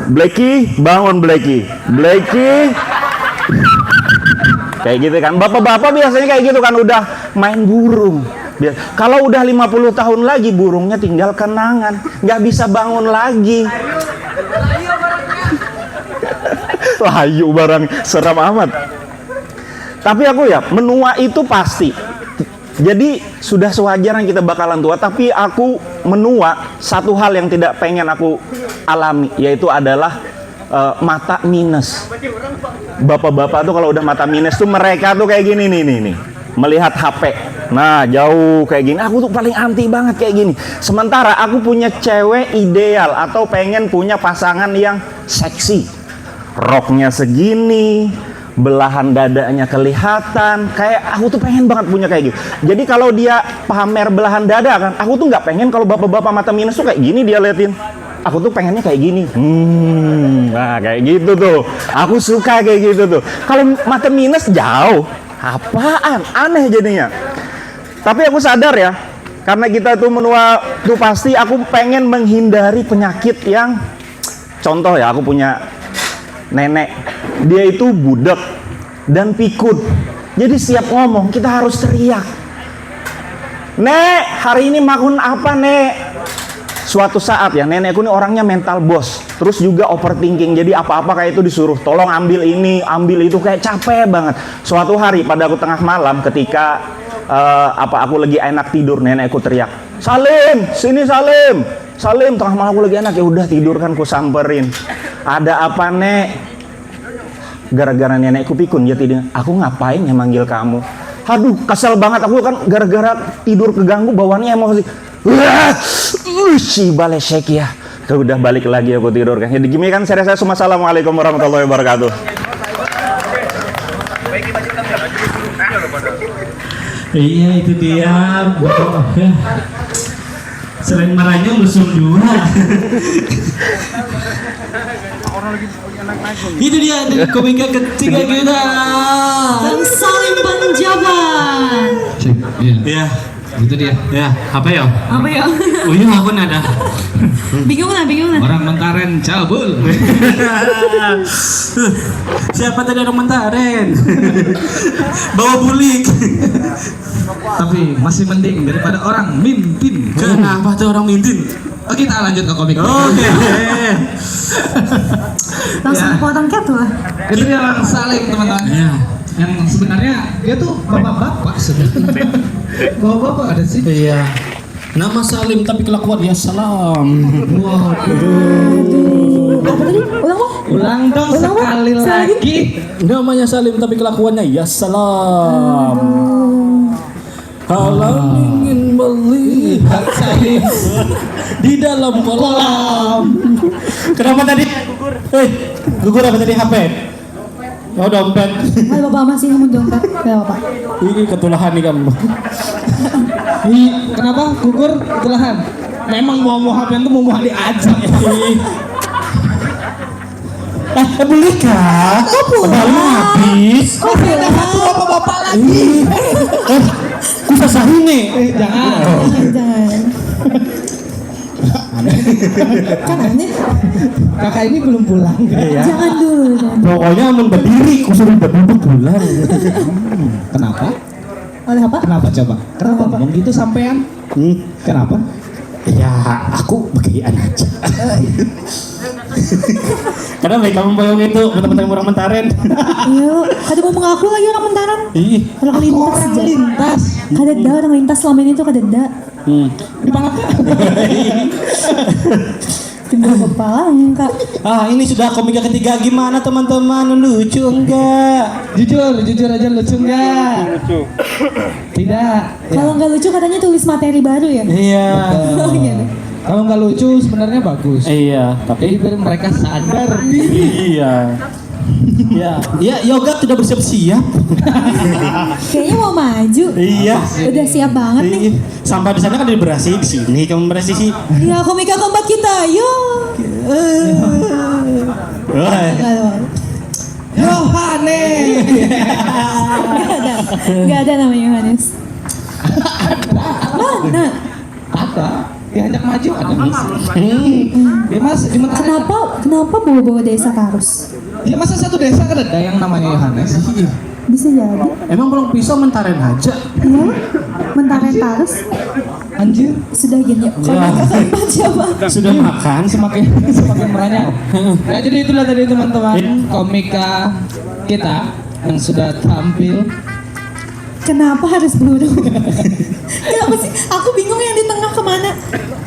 Blacky, bangun Blacky. Blacky. Kayak gitu kan. Bapak-bapak biasanya kayak gitu kan, udah main burung. Kalau udah 50 tahun lagi burungnya tinggal kenangan, nggak bisa bangun lagi. Layu barang, seram amat. Tapi aku ya, menua itu pasti. Jadi sudah sewajarnya kita bakalan tua. Tapi aku menua, satu hal yang tidak pengen aku alami, yaitu adalah mata minus. Bapak-bapak tuh kalau udah mata minus tuh mereka tuh kayak gini nih. Melihat HP. Nah, jauh kayak gini. Aku tuh paling anti banget kayak gini. Sementara aku punya cewek ideal atau pengen punya pasangan yang seksi. Roknya segini, belahan dadanya kelihatan. Kayak aku tuh pengen banget punya kayak gitu. Jadi kalau dia pamer belahan dada kan, aku tuh nggak pengen kalau bapak-bapak mata minus tuh kayak gini dia liatin. Aku tuh pengennya kayak gini. Nah kayak gitu tuh. Aku suka kayak gitu tuh. Kalau mata minus jauh. Apaan? Aneh jadinya. Tapi aku sadar ya, karena kita tuh menua tuh pasti aku pengen menghindari penyakit yang, contoh ya, aku punya nenek, dia itu budak dan pikun. Jadi setiap ngomong kita harus teriak. Nek, hari ini makan apa, Nek? Suatu saat ya, nenekku ini orangnya mental bos, terus juga overthinking. Jadi apa-apa kayak itu disuruh tolong ambil ini, ambil itu, kayak capek banget. Suatu hari pada aku tengah malam ketika aku lagi enak tidur, nenekku teriak, "Salim, sini Salim." Salim, tengah malam aku lagi enak, ya udah tidur kan, ku samperin. "Ada apa, Nek?" Gara-gara nenekku pikun, dia tidak. "Aku ngapain ya manggil kamu?" Aduh, kesel banget aku kan gara-gara tidur keganggu bawaannya emosi. Si balesek ya. Udah balik lagi aku tidur kan. Jadi gini kan saya semua. Assalamualaikum warahmatullahi wabarakatuh. Iya itu dia. Selain marahnya musuh dua. Itu dia dari komika ketiga kita. Bang Salim Panjaban. Iya. Itu dia. Ya, apa ya? Apa ya? Uyuh aku nada. Bingung lah. Orang Mentaren cabul. Siapa tadi orang Mentaren? Bawa bulik. Tapi masih mending daripada orang mimpin. Kenapa tuh orang mimpin? Oh, kita lanjut ke komik. Oke. Langsung potong cat lah. Itu dia Bang Salim, teman-teman. Iya. Yang sebenarnya dia tuh bapak-bapak sebenarnya. Bapak-bapak ada sih. Iya. Nama Salim tapi kelakuan ya salam. Ulang dong sekali lagi. Namanya Salim tapi kelakuannya ya salam. Halam ingin melihat Salim di dalam kolam. Kenapa tadi? Gugur apa tadi HP? Oh dompet. Hai bapak masih ngomong dompet. Ya bapak. Ini ketulahan nih kamu. Kenapa gugur ketulahan? Memang mau HP itu mau diajak. Beli kah? Padahal habis. Oh ada satu Bapak-bapak lagi. Kusah ini. Jangan. kan aneh. Kakak ini belum pulang. Jangan dulu. Pokoknya aman berdiri, kusuruh berduduk pulang. Kenapa? Oleh apa? Kenapa coba? Kenapa ngomong gitu sampean? Kenapa? Ya, aku beginian aja. Karena mereka membayang itu teman-teman orang Mentaren. Iya, kada mau mengaku lagi orang Mentaran. Ih, Orang lintas aja. Lintas. Kadeda orang lintas selama ini tuh kadeda. Timbul kepala enggak. ini sudah komika ketiga, gimana teman-teman? Lucu enggak? Jujur aja lucu enggak? Lucu. Tidak. Kalau nggak lucu katanya tulis materi baru ya. Iya. Oh iya. Kalau nggak lucu sebenarnya bagus. Iya, Jadi tapi biar mereka sadar. iya. Ya, yoga sudah bersiap-siap. Kayaknya mau maju. Iya. Udah siap banget nih. Sampah di sana kan diberasi, di sini kamu berasi sih. Ya komika keempat kita, yo. Yohanes. Gak ada namanya Yohanes. Mana? Ada. Diajak maju ada. Ya mas, di Mentaren. Kenapa bawa-bawa desa Karus? Ya masa satu desa kan ada yang namanya Yohanes. Bisa jadi. Emang belum pisau Mentaren aja. Iya. Mentaren Karus. Anjir. Sudah gini. Komika keempat siapa? Sudah makan? Semakin meranyah. Ya jadi itulah tadi teman-teman komika kita yang sudah tampil. Kenapa harus peluru? Kenapa sih? Aku bingung yang di tengah kemana?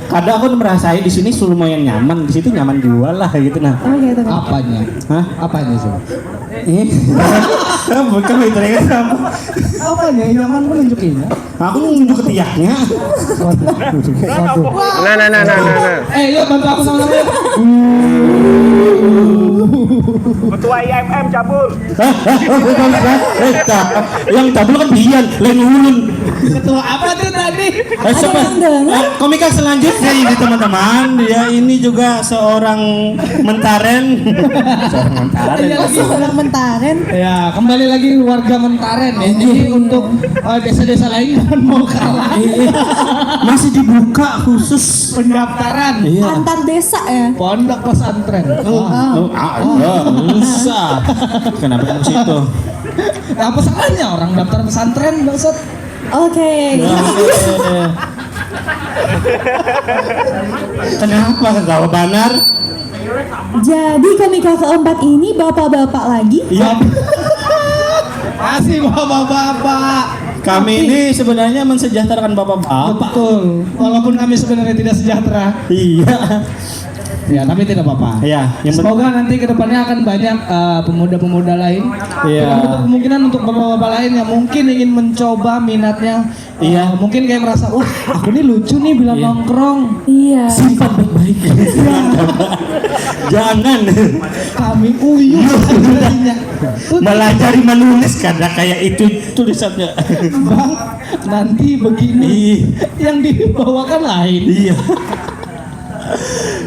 Kadang aku merasai di sini lumayan nyaman, di situ nyaman juga lah gitu nah. Oh gitu. Apanya? Hah? Apanya sih? Bukan itu ya kamu. Apanya? Nyaman pun nunjukin. Aku nunjuk ketiaknya. Nah. Yuk bantu aku sama-sama yuk. Ketua IMM cabul. Yang cabul kan Dian, lain ulun. Ketua apa tuh tadi? Siapa? yang dengar? Komika selanjutnya ini teman-teman, dia ini juga seorang Mentaren. Seorang Mentaren. Orang Mentaren. Ya, kembali lagi warga Mentaren ya. Jadi untuk desa-desa lain jangan mau kalah. Masih dibuka khusus Pendaftaran Antar desa ya. pondok pesantren. usah. Kenapa kamu situ? Apa salahnya orang daftar pesantren, Bangsat? Oke. Kenapa kau banar? Jadi komika keempat ini bapak-bapak lagi. Iya. Masih bapak-bapak. Kami ini sebenarnya mensejahterakan bapak-bapak. Betul. Walaupun kami sebenarnya tidak sejahtera. Iya. Ya, tapi tidak apa-apa. Ya, yang Semoga nanti kedepannya akan banyak pemuda-pemuda lain. Iya. Dengan kemungkinan untuk bapak-bapak lain yang mungkin ingin mencoba minatnya. Iya. Mungkin kayak merasa, wah aku ini lucu nih bilang nongkrong. Iya. simpan baik-baik. Jangan. Kami uyuh sebenarnya. Belajar menulis karena kayak itu tulisannya. Bang, nanti begini. Yang dibawakan lain. Iya.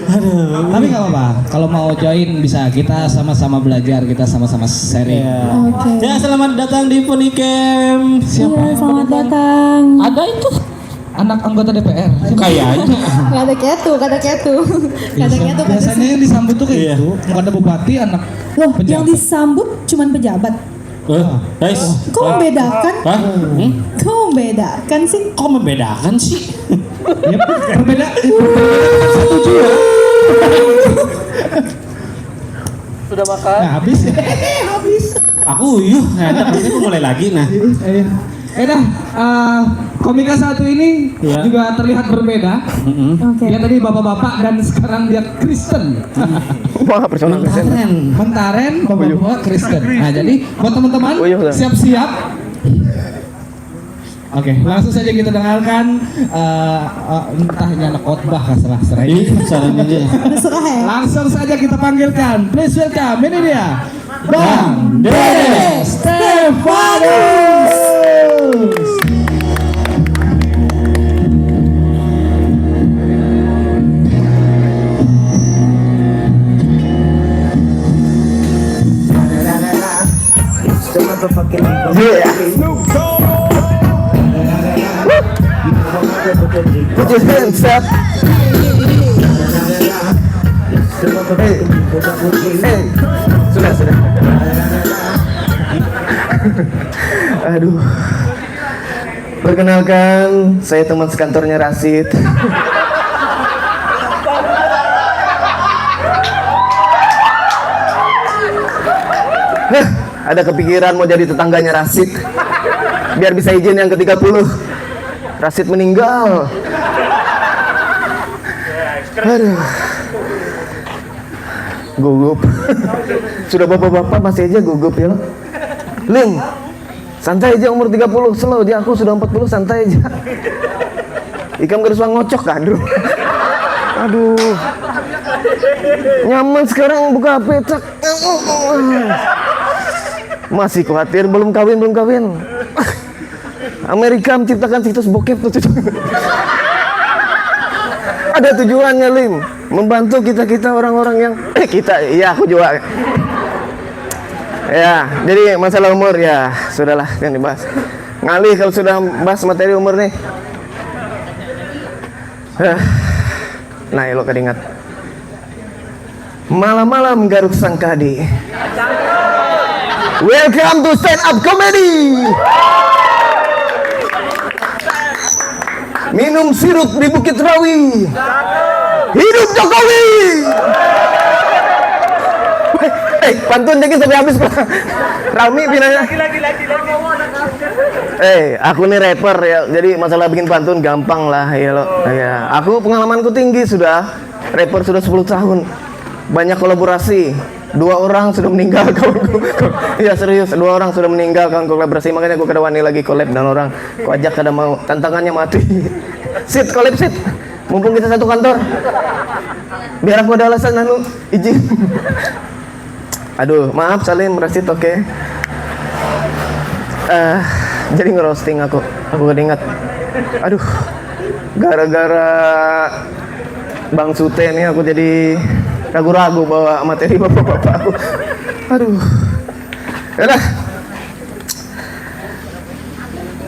Aduh. Tapi nggak apa-apa. Kalau mau join bisa, kita sama-sama belajar, kita sama-sama sharing. Oke. Ya, selamat datang di Ponikem. Iya, selamat datang. Ada itu Anak anggota DPR. kayaknya. Gak ada ketu, gak ada ketu. Gak ada ketu. Biasanya yang disambut tuh kayak Iya. gitu. Nggak ada bupati, anak Loh, pejabat. yang disambut cuman pejabat. Guys. Kok membedakan? Hah? Kok membedakan sih? Kok membedakan sih? Ya, berbeda satu jua. Sudah makan? Nah, habis. Habis. Aku nah, nanti aku mulai lagi nah. Dah, komika satu ini Iya. juga terlihat berbeda. Oke. Dia tadi bapak-bapak dan sekarang dia Kristen. Wah, personal Keren. Mentaren bapak-bapak Kristen. Nah, jadi buat teman-teman Oh, iya, udah. siap-siap. Oke, langsung saja kita dengarkan entah ini anak khotbah serah-serah ini. Saran aja. Terserah ya. Langsung saja kita panggilkan. Please welcome, ini dia Bang Dede Stefanus. Put your hands up. Hey. Sudah. Aduh. Perkenalkan, saya teman sekantornya Rasid. Ada kepikiran mau jadi tetangganya Rasid. Biar bisa izin yang ke-30. Rasid meninggal. Aduh. Gugup. Sudah bapak-bapak masih aja gugup ya. Ling, santai aja umur 30, slow aja, aku sudah 40, santai aja. Ikam gak ngocok kadro. Aduh. Nyaman sekarang buka HP cek. Masih khawatir belum kawin. Amerika menciptakan situs bokep tuh. Ada tujuannya, Lim, membantu kita orang-orang yang iya aku juga. Ya, jadi masalah umur ya sudahlah jangan dibahas. Ngalih kalau sudah bahas materi umur nih. Nah, lo keringat. Malam-malam garuk sangkadi. Welcome to stand up comedy. Minum sirup di Bukit Rawi. Hidup Jokowi. Pantun dikit sampai habis. Rami pinanya. Aku nih rapper ya. Jadi masalah bikin pantun gampang lah ya lo. Ya, aku pengalamanku tinggi sudah. Rapper sudah 10 tahun. Banyak kolaborasi. 2 orang sudah meninggal kawanku. Iya serius, 2 orang sudah meninggal kawan kolaborasi. Makanya aku kada wani lagi collab dan orang. Aku ajak kada mau, tantangannya mati. Sit, collab sit. Mumpung kita satu kantor. Biar aku ada alasan izin. Aduh, maaf Salim, Rasid oke. Jadi ngerosting aku gak ingat. Aduh, gara-gara Bang Sute nih aku jadi ragu-ragu bawa materi bapak-bapak aku. Aduh. Yaudah.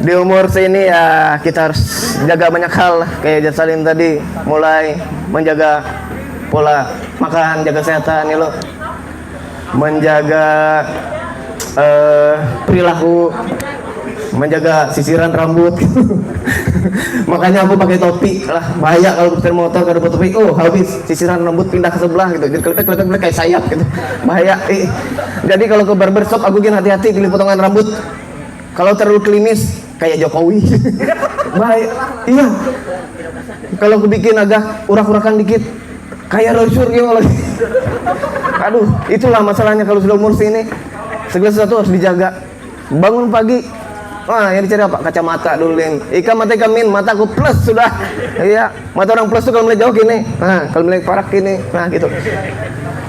Di umur sini ya kita harus jaga banyak hal kayak Salim tadi, mulai menjaga pola makan, jaga kesehatan ya lo. Menjaga perilaku, menjaga sisiran rambut. Makanya aku pakai topi lah, bahaya kalau setir motor kada pakai topi. Oh habis sisiran rambut pindah ke sebelah gitu, jadi kelepek kayak sayap gitu, bahaya. Jadi kalau ke barbershop aku bikin hati-hati pilih potongan rambut. Kalau terlalu klimis kayak Jokowi. Bahaya. Iya. Kalau aku bikin agak urak-urakan dikit kayak brosur yo lagi. Aduh, itulah masalahnya kalau sudah umur sini. Segala sesuatu harus dijaga. Bangun pagi, yang dicari apa? Kacamata dulu Lin. Ika mata min, mataku plus sudah. Iya, mata orang plus tuh kalau melihat jauh gini. Kalau melihat parak gini. Gitu.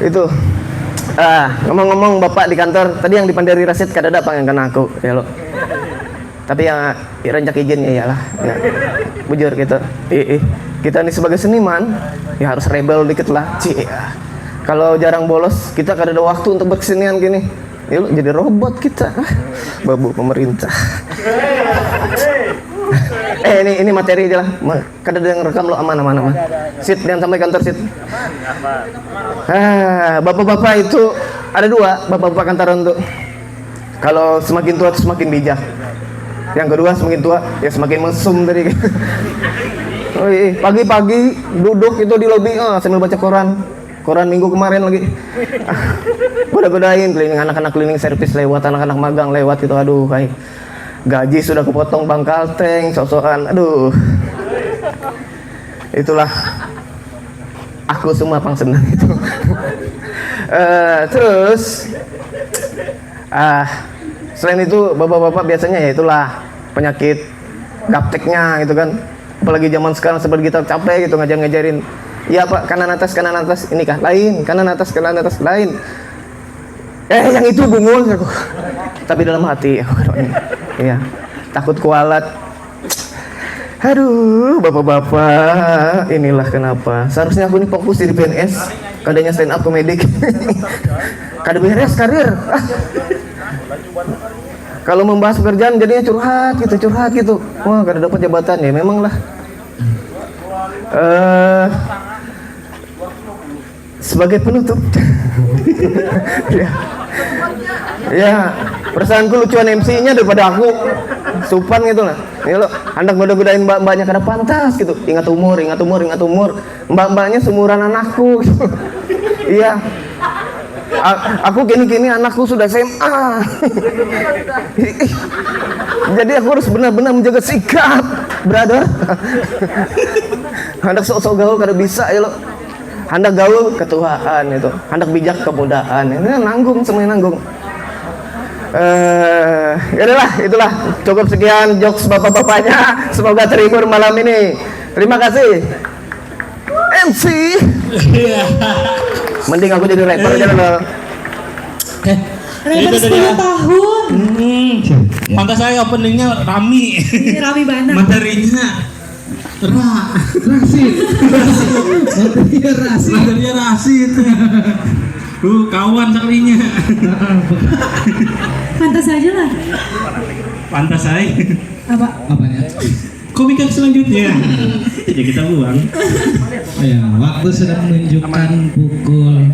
Itu. Ngomong-ngomong bapak di kantor, tadi yang di Pandari Rasid kadada apa yang kena aku, ya lo. Tapi ya rancak izin ya iyalah. Ya. Bujur gitu. Kita ini sebagai seniman, ya harus rebel dikit lah. Kalau jarang bolos, kita kadada waktu untuk berkesenian gini. Ya lo jadi robot kita. Babu pemerintah. Ini materi aja lah. Kadada yang rekam lo aman. Sit, jangan sampai kantor sit. Bapak-bapak itu ada dua, bapak-bapak kantoran tuh. Kalau semakin tua semakin bijak. Yang kedua semakin tua ya semakin mesum tadi. Pagi-pagi duduk itu di lobi sambil baca koran minggu kemarin lagi. Goda-godain cleaning anak-anak, cleaning service lewat, anak-anak magang lewat itu. Aduh, kayak gaji sudah kepotong bang kalteng, sok-sokan. Aduh. Itulah aku semua pang senang itu. Terus selain itu bapak-bapak biasanya ya itulah penyakit gapteknya gitu kan. Apalagi zaman sekarang seperti kita capek gitu ngajarin. Iya Pak, kanan atas ini kah? Lain, kanan atas lain. Yang itu bungul aku. Tapi dalam hati aku iya, takut kualat. Aduh, bapak-bapak, inilah kenapa. Seharusnya aku ini fokus di PNS, kadanya stand up komedi. Kada beres karir. Kalau membahas pekerjaan jadinya curhat gitu. Wah, kada dapat jabatan ya, memang lah. Sebagai penutup. Ya, perasaanku lucuan MC-nya daripada aku. Supan gitu lah. Ya lo, hendak goda-godain mbak-mbaknya kada pantas gitu. Ingat umur. Mbak-mbaknya seumuran anakku. Gitu. Iya. Aku gini-gini anakku sudah SMA. Jadi aku harus benar-benar menjaga sikap, brother. Hendak sok-sok gaul kada bisa ya lo. Hendak gaul ketuaan itu. Hendak bijak kebudaan. Ini nanggung, semuanya nanggung. Itulah cukup sekian jokes bapak-bapaknya. Semoga terhibur malam ini. Terima kasih. MC. Mending aku jadi rapper aja loh. Rapper 10 tahun. Pantas saya openingnya rami. Ini rami banget. Materinya rasid. Kawan sekalinya. Pantas aja lah. Pantas saya. Apanya? Komika selanjutnya. Ya kita buang. Ya, waktu sudah menunjukkan pukul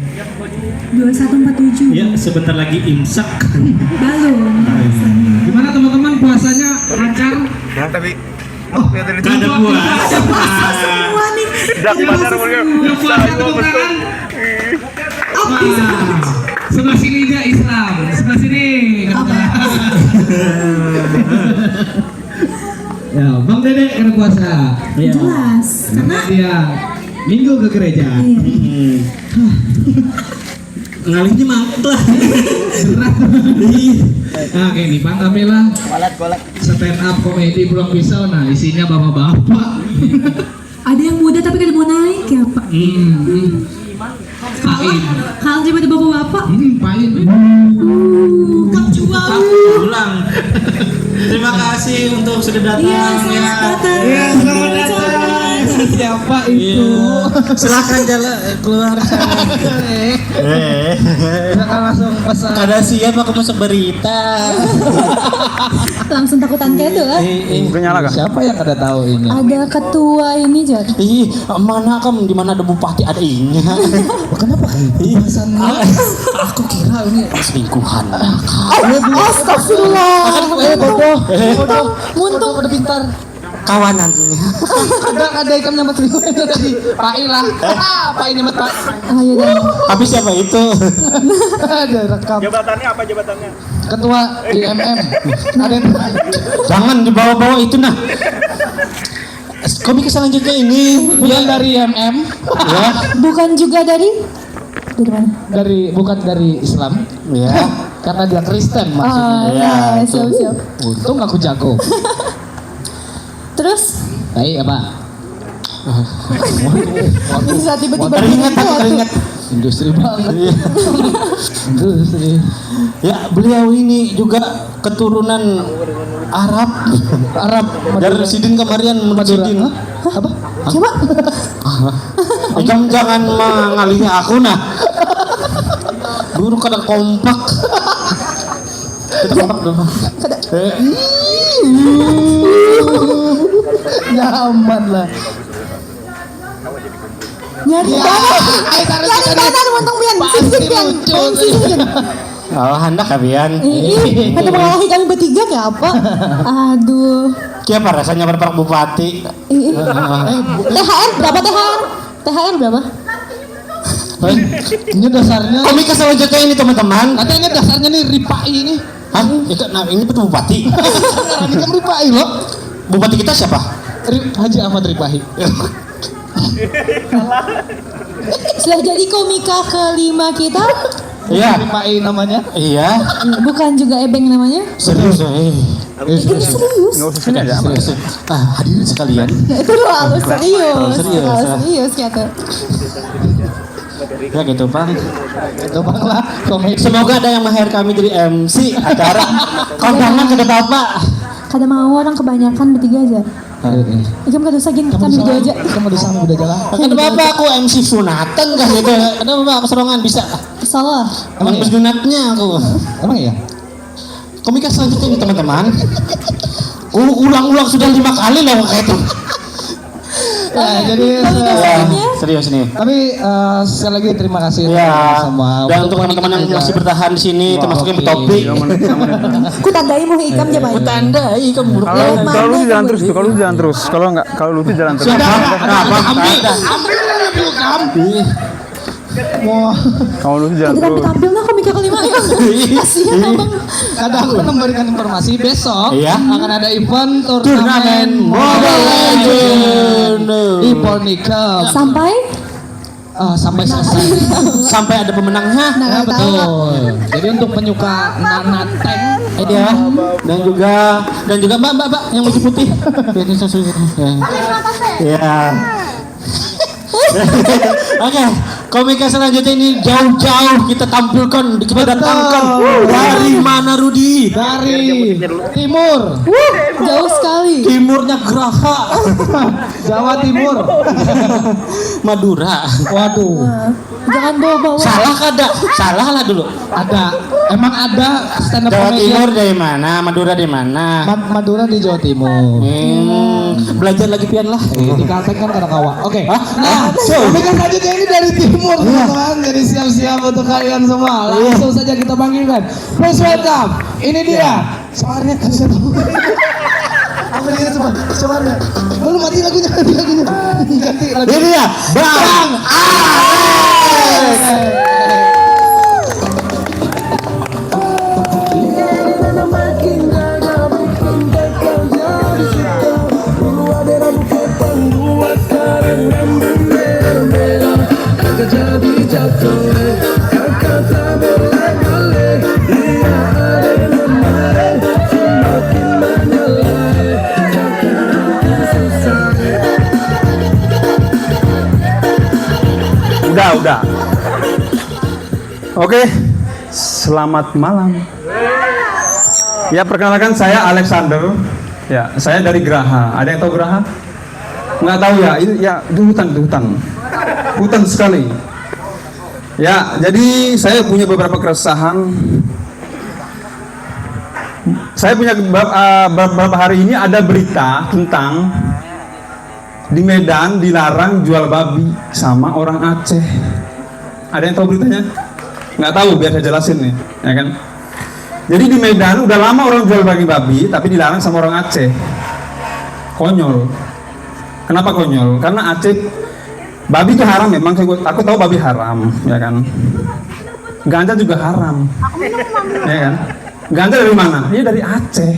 21.47. Ya, sebentar lagi imsak. Belum. Gimana teman-teman, puasanya lancar? Ya, tapi Kada puasa. Semua nih. Puasa tepuk tangan. Sebelah sini dia Islam, sebelah sini. Ya, Bang Dede kena puasa. Jelas. Karena Dia minggu ke gereja. Ngalihnya mantap lah. Nah, kayak nih Bang Kamila. Stand up komedi belum bisa. Nah, isinya bapak-bapak. ada yang muda tapi kada mau naik ya Pak. Pain. Hal tiba-tiba bapak. Pain. Kap jual. Pulang. Terima kasih untuk sudah datang. Iya, selamat datang. Iya, selamat datang. Siapa itu? Silakan jalan keluar. Silakan langsung pesan. Kada siap aku masuk berita. Langsung takutan kayak itu lah. Siapa yang kada tahu ini? Ada ketua ini Jod. Ih, mana kamu di mana ada bupati ada inya. Kenapa? Aku kira ini selingkuhan. Astagfirullah. Bodoh. Muntung udah pintar. Kawanan. Ada ikan nyampe seribu itu tadi. Pain lah. Pain nyampe Pak. Ayo deh. Habis siapa itu? Ada rekam. jabatannya apa jabatannya? Ketua IMM. Ada yang Jangan dibawa-bawa itu nah. komik selanjutnya ini Bukan dari MM, ya. Bukan juga dari mana? bukan dari Islam, Ya. karena dia Kristen Oh, maksudnya. ya, siap. Untung aku jago. Terus Baik apa? bisa tiba-tiba Teringat aku gitu. teringat. Industri banget. Industri. Ya, beliau ini juga keturunan Arab. Dari Sidin kemarin Sidin. Apa? Coba. Jangan mengalihnya aku nah. Dulu kada kompak. Kita kompak dulu. Nyaman lah. Nyari mana untung pian. Sisi pian. Sisi. Oh, hendak kabian. Kata mengalahi kami bertiga kayak apa? Aduh. Siapa rasanya berperak bupati? THR berapa THR? THR berapa? Ini dasarnya. Komik selanjutnya ini teman-teman. Katanya dasarnya nih Ripai ini. Hah? Nah, ini betul bupati. Ini kan Ripai loh. Bupati kita siapa? Haji Ahmad Ripai. Sudah jadi komika kelima kita. Iya. Ripai namanya. Iya. Bukan juga Ebeng namanya. Serius, Ini serius. serius. Hadirin sekalian. Itu doang serius. Serius, Oh, ya. serius kata. Ya gitu, Bang. Itu bang lah. Komedi. Semoga ada yang mahir kami jadi MC acara. Kondangan ke Bapak. Kada mau orang kebanyakan bertiga aja. Ikam kada usah gini kami berdua aja. Kamu di sana udah jalan. Kata Bapak aku MC sunatan kan gitu. Ada Bapak keserongan bisa. Salah. Emang sunatnya aku. Emang ya? Komika selanjutnya ini teman-teman. Ulang-ulang sudah 5 kali lah kayak itu. Ya, jadi Serius nih. tapi sekali lagi terima kasih Ya, semua. dan untuk teman-teman yang masih bertahan di sini, termasuk yang bertopi. Ku tandai mau ikam aja main. Tandai kamu buruk. Kalau lu jalan terus tuh, kalau lu jalan terus. Kalau enggak, kalau lu tuh jalan terus. Kalau lu jalan Kita terus. tampil lah komika kelima ya. Kasihan abang. Kadang aku memberikan informasi besok Iya. akan ada event Turnamen turnamen Mobile Legends. di Ponicum sampai selesai. Sampai ada pemenangnya. Ya, betul. Jadi untuk penyuka Nana Tank Dia dan juga mbak yang baju putih. Ya. Oke, komika selanjutnya ini jauh-jauh kita tampilkan, kita datangkan dari mana Rudi? dari timur, Jauh sekali. Timurnya Geraha, Jawa Timur. Madura. Waduh, Jangan bawa-bawa. Salah kada? Salah lah dulu. emang ada stand up Jawa Timur comedian dari mana? Madura dari mana? Madura di Jawa Timur. Belajar lagi pian lah. Di Kalteng kan kadang kawa. Oke. Hah? Nah, komika selanjutnya ini dari timur teman-teman. Jadi siap-siap untuk kalian semua. Langsung saja kita panggilkan. Please welcome. Ini dia. Suaranya kasih tahu. Apa dia suaranya? Belum mati lagunya. Ganti lagu. Ini dia, Bang Alex. Udah. Oke, selamat malam. Ya, perkenalkan saya Alexander. Ya, saya dari Geraha. Ada yang tahu Geraha? Nggak tahu ya? Itu hutan sekali. Ya, jadi saya punya beberapa keresahan. Saya punya beberapa hari ini ada berita tentang di Medan dilarang jual babi sama orang Aceh. Ada yang tahu beritanya? Nggak tahu, biar saya jelasin nih, ya kan? Jadi di Medan udah lama orang jual daging babi, tapi dilarang sama orang Aceh. Konyol. Kenapa konyol? Karena Aceh babi itu haram memang. Aku tahu babi haram, ya kan? Ganja juga haram, ya kan? Ganja dari mana? Iya dari Aceh.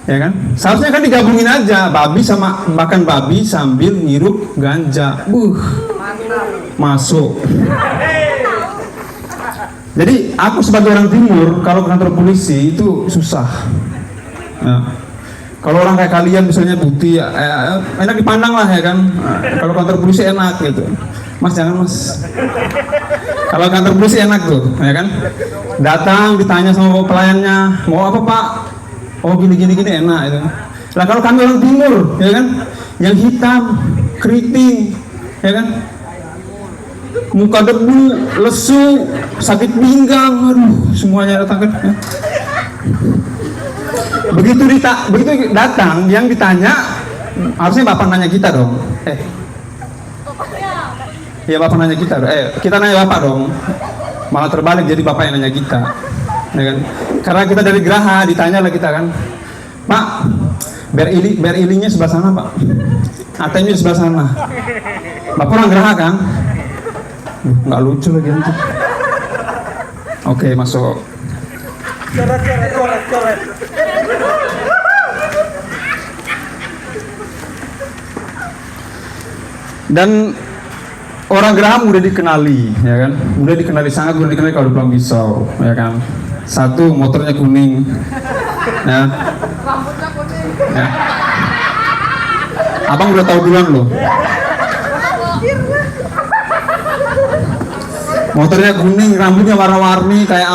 Ya kan? Seharusnya kan digabungin aja babi sama makan babi sambil ngirup ganja. Masuk. Jadi aku sebagai orang timur kalau ke kantor polisi itu susah. Nah, kalau orang kayak kalian misalnya putih, enak dipandang lah ya kan. Kalau kantor polisi enak gitu. Mas jangan mas. Kalau kantor polisi enak tuh, ya kan? Datang ditanya sama pelayannya, mau apa pak? Oh gini enak itu. Nah kalau kami orang timur, ya kan, yang hitam, keriting, ya kan, muka debu, lesu, sakit pinggang, aduh, semuanya datang kan. Ya. Begitu datang, yang ditanya, harusnya bapak nanya kita dong. Ya bapak nanya kita, kita nanya bapak dong. Malah terbalik jadi bapak yang nanya kita. Ya kan? Karena kita dari Geraha ditanya lah kita kan, Pak, BRI-nya sebelah sana Pak, ATM-nya sebelah sana. Bapak orang Geraha kan? Nggak lucu lagi nanti. Oke masuk. Dan orang Geraha mudah dikenali, ya kan? Sangat mudah dikenali kalau pulang pisau, ya kan? Satu, motornya kuning, ya. Ya. Abang udah tahu duluan loh. Motornya kuning, rambutnya warna-warni, kayak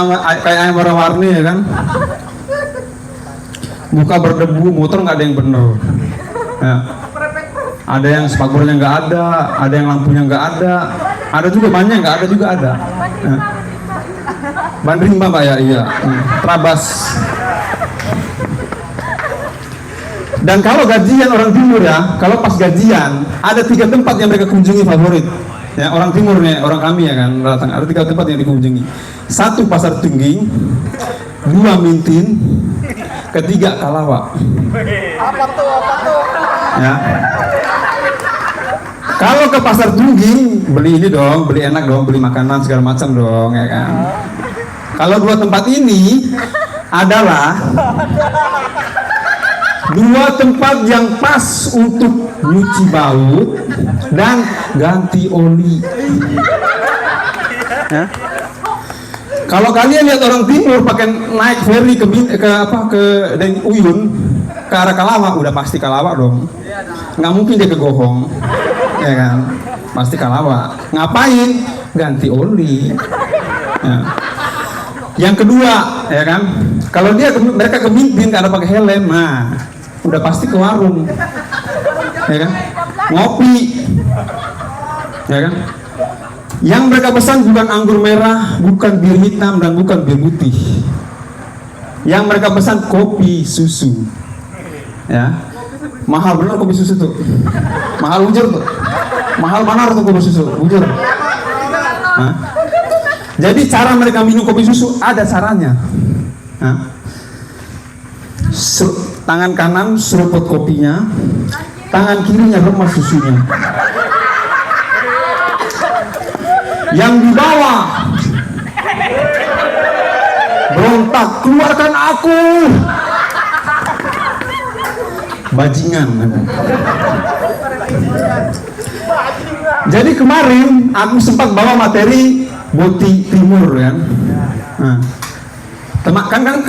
ayam warna-warni, ya kan? Muka berdebu, motor nggak ada yang bener. Ya. Ada yang spakbornya nggak ada yang lampunya nggak ada juga banyak nggak ada juga ada. Ya. Ban rimba Pak ya, iya. Trabas. Dan kalau gajian orang timur ya, kalau pas gajian ada 3 tempat yang mereka kunjungi favorit. Ya orang timur nih, orang kami ya kan datang. Ada 3 tempat yang dikunjungi. 1 Pasar Tungging, 2 Mintin, 3 Kalawa. Apa tuh? Ya. Kalau ke Pasar Tungging beli ini dong, beli enak dong, beli makanan segala macam dong, ya kan. Kalau 2 tempat ini adalah 2 tempat yang pas untuk nyuci baut dan ganti oli. Ya. Kalau kalian lihat orang timur pakai naik ferry ke Uyun ke arah Kalawa, udah pasti Kalawa dong. Nggak mungkin dia ke Gohong, ya kan? Pasti Kalawa. Ngapain? Ganti oli. Ya. Yang kedua, ya kan? Kalau mereka ke Mimpin karena pakai helm, nah udah pasti ke warung, ya kan? Ngopi, ya kan? Yang mereka pesan bukan anggur merah, bukan bir hitam, dan bukan bir putih. Yang mereka pesan kopi susu, ya. Mahal bener kopi susu tuh, mahal ujur tuh, mahal mana tuh kopi susu, ujur. Nah. Jadi cara mereka minum kopi susu ada caranya. Nah. Tangan kanan seruput kopinya, tangan kirinya remas susunya. Yang di bawah berontak, keluarkan aku. Bajingan. Jadi kemarin aku sempat bawa materi Boti Timur kan. Nah,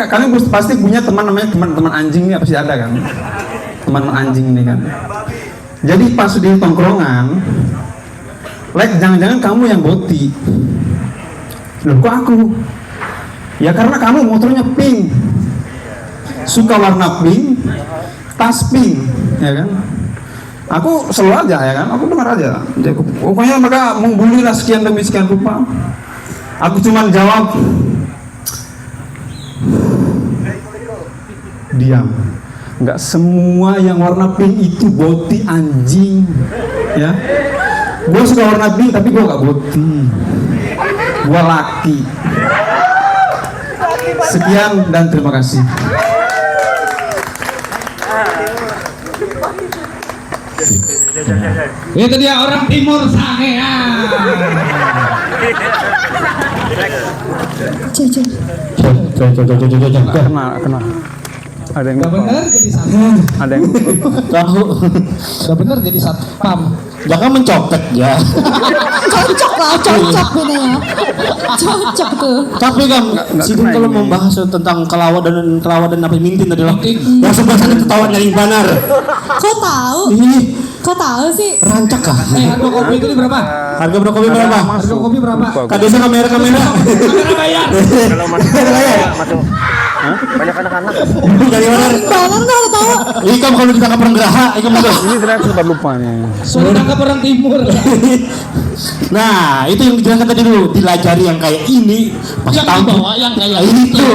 kalian pasti punya teman namanya teman anjing nih, pasti ada kan? Teman anjing nih kan. Jadi pas di tongkrongan, jangan-jangan kamu yang Boti. Loh kok aku? Ya karena kamu motornya pink, suka warna pink, tas pink, ya kan? Aku selalu aja ya kan, aku dengar aja. Pokoknya mereka membuli lah sekian demi sekian rupa. Aku cuma jawab, diam. Nggak semua yang warna pink itu Boti anjing, ya. Gue suka warna pink tapi gue nggak Boti. Gue laki. Sekian dan terima kasih. Itu dia orang timur sangean. Kena. Ada yang Udah lupa. bener jadi satpam. Ada yang Tahu. Udah bener jadi satpam. Jangan mencopet ya. Cocok lah, cocok bedanya. Cocok tuh. Tapi kan sidin kalau membahas tentang kelawat dan apa mintin adalah yang sebelah sana ketahuan nyaring banar. Kok tahu? Ini Kok tahu sih? rancak kah? Harga kopi itu berapa? Harga kopi berapa? Harga kopi berapa? Kadesa kamera. Kamera bayar. Banyak anak-anak. Dari mana? Banar nggak tahu. Ikam kalau ditangkap orang geraha, ikam itu. ini ternyata sempat lupa nih. Sudah tangkap orang timur. Nah, itu yang dijelaskan tadi dulu, dilajari yang kayak ini, pasti tahu. Yang kayak Ini tuh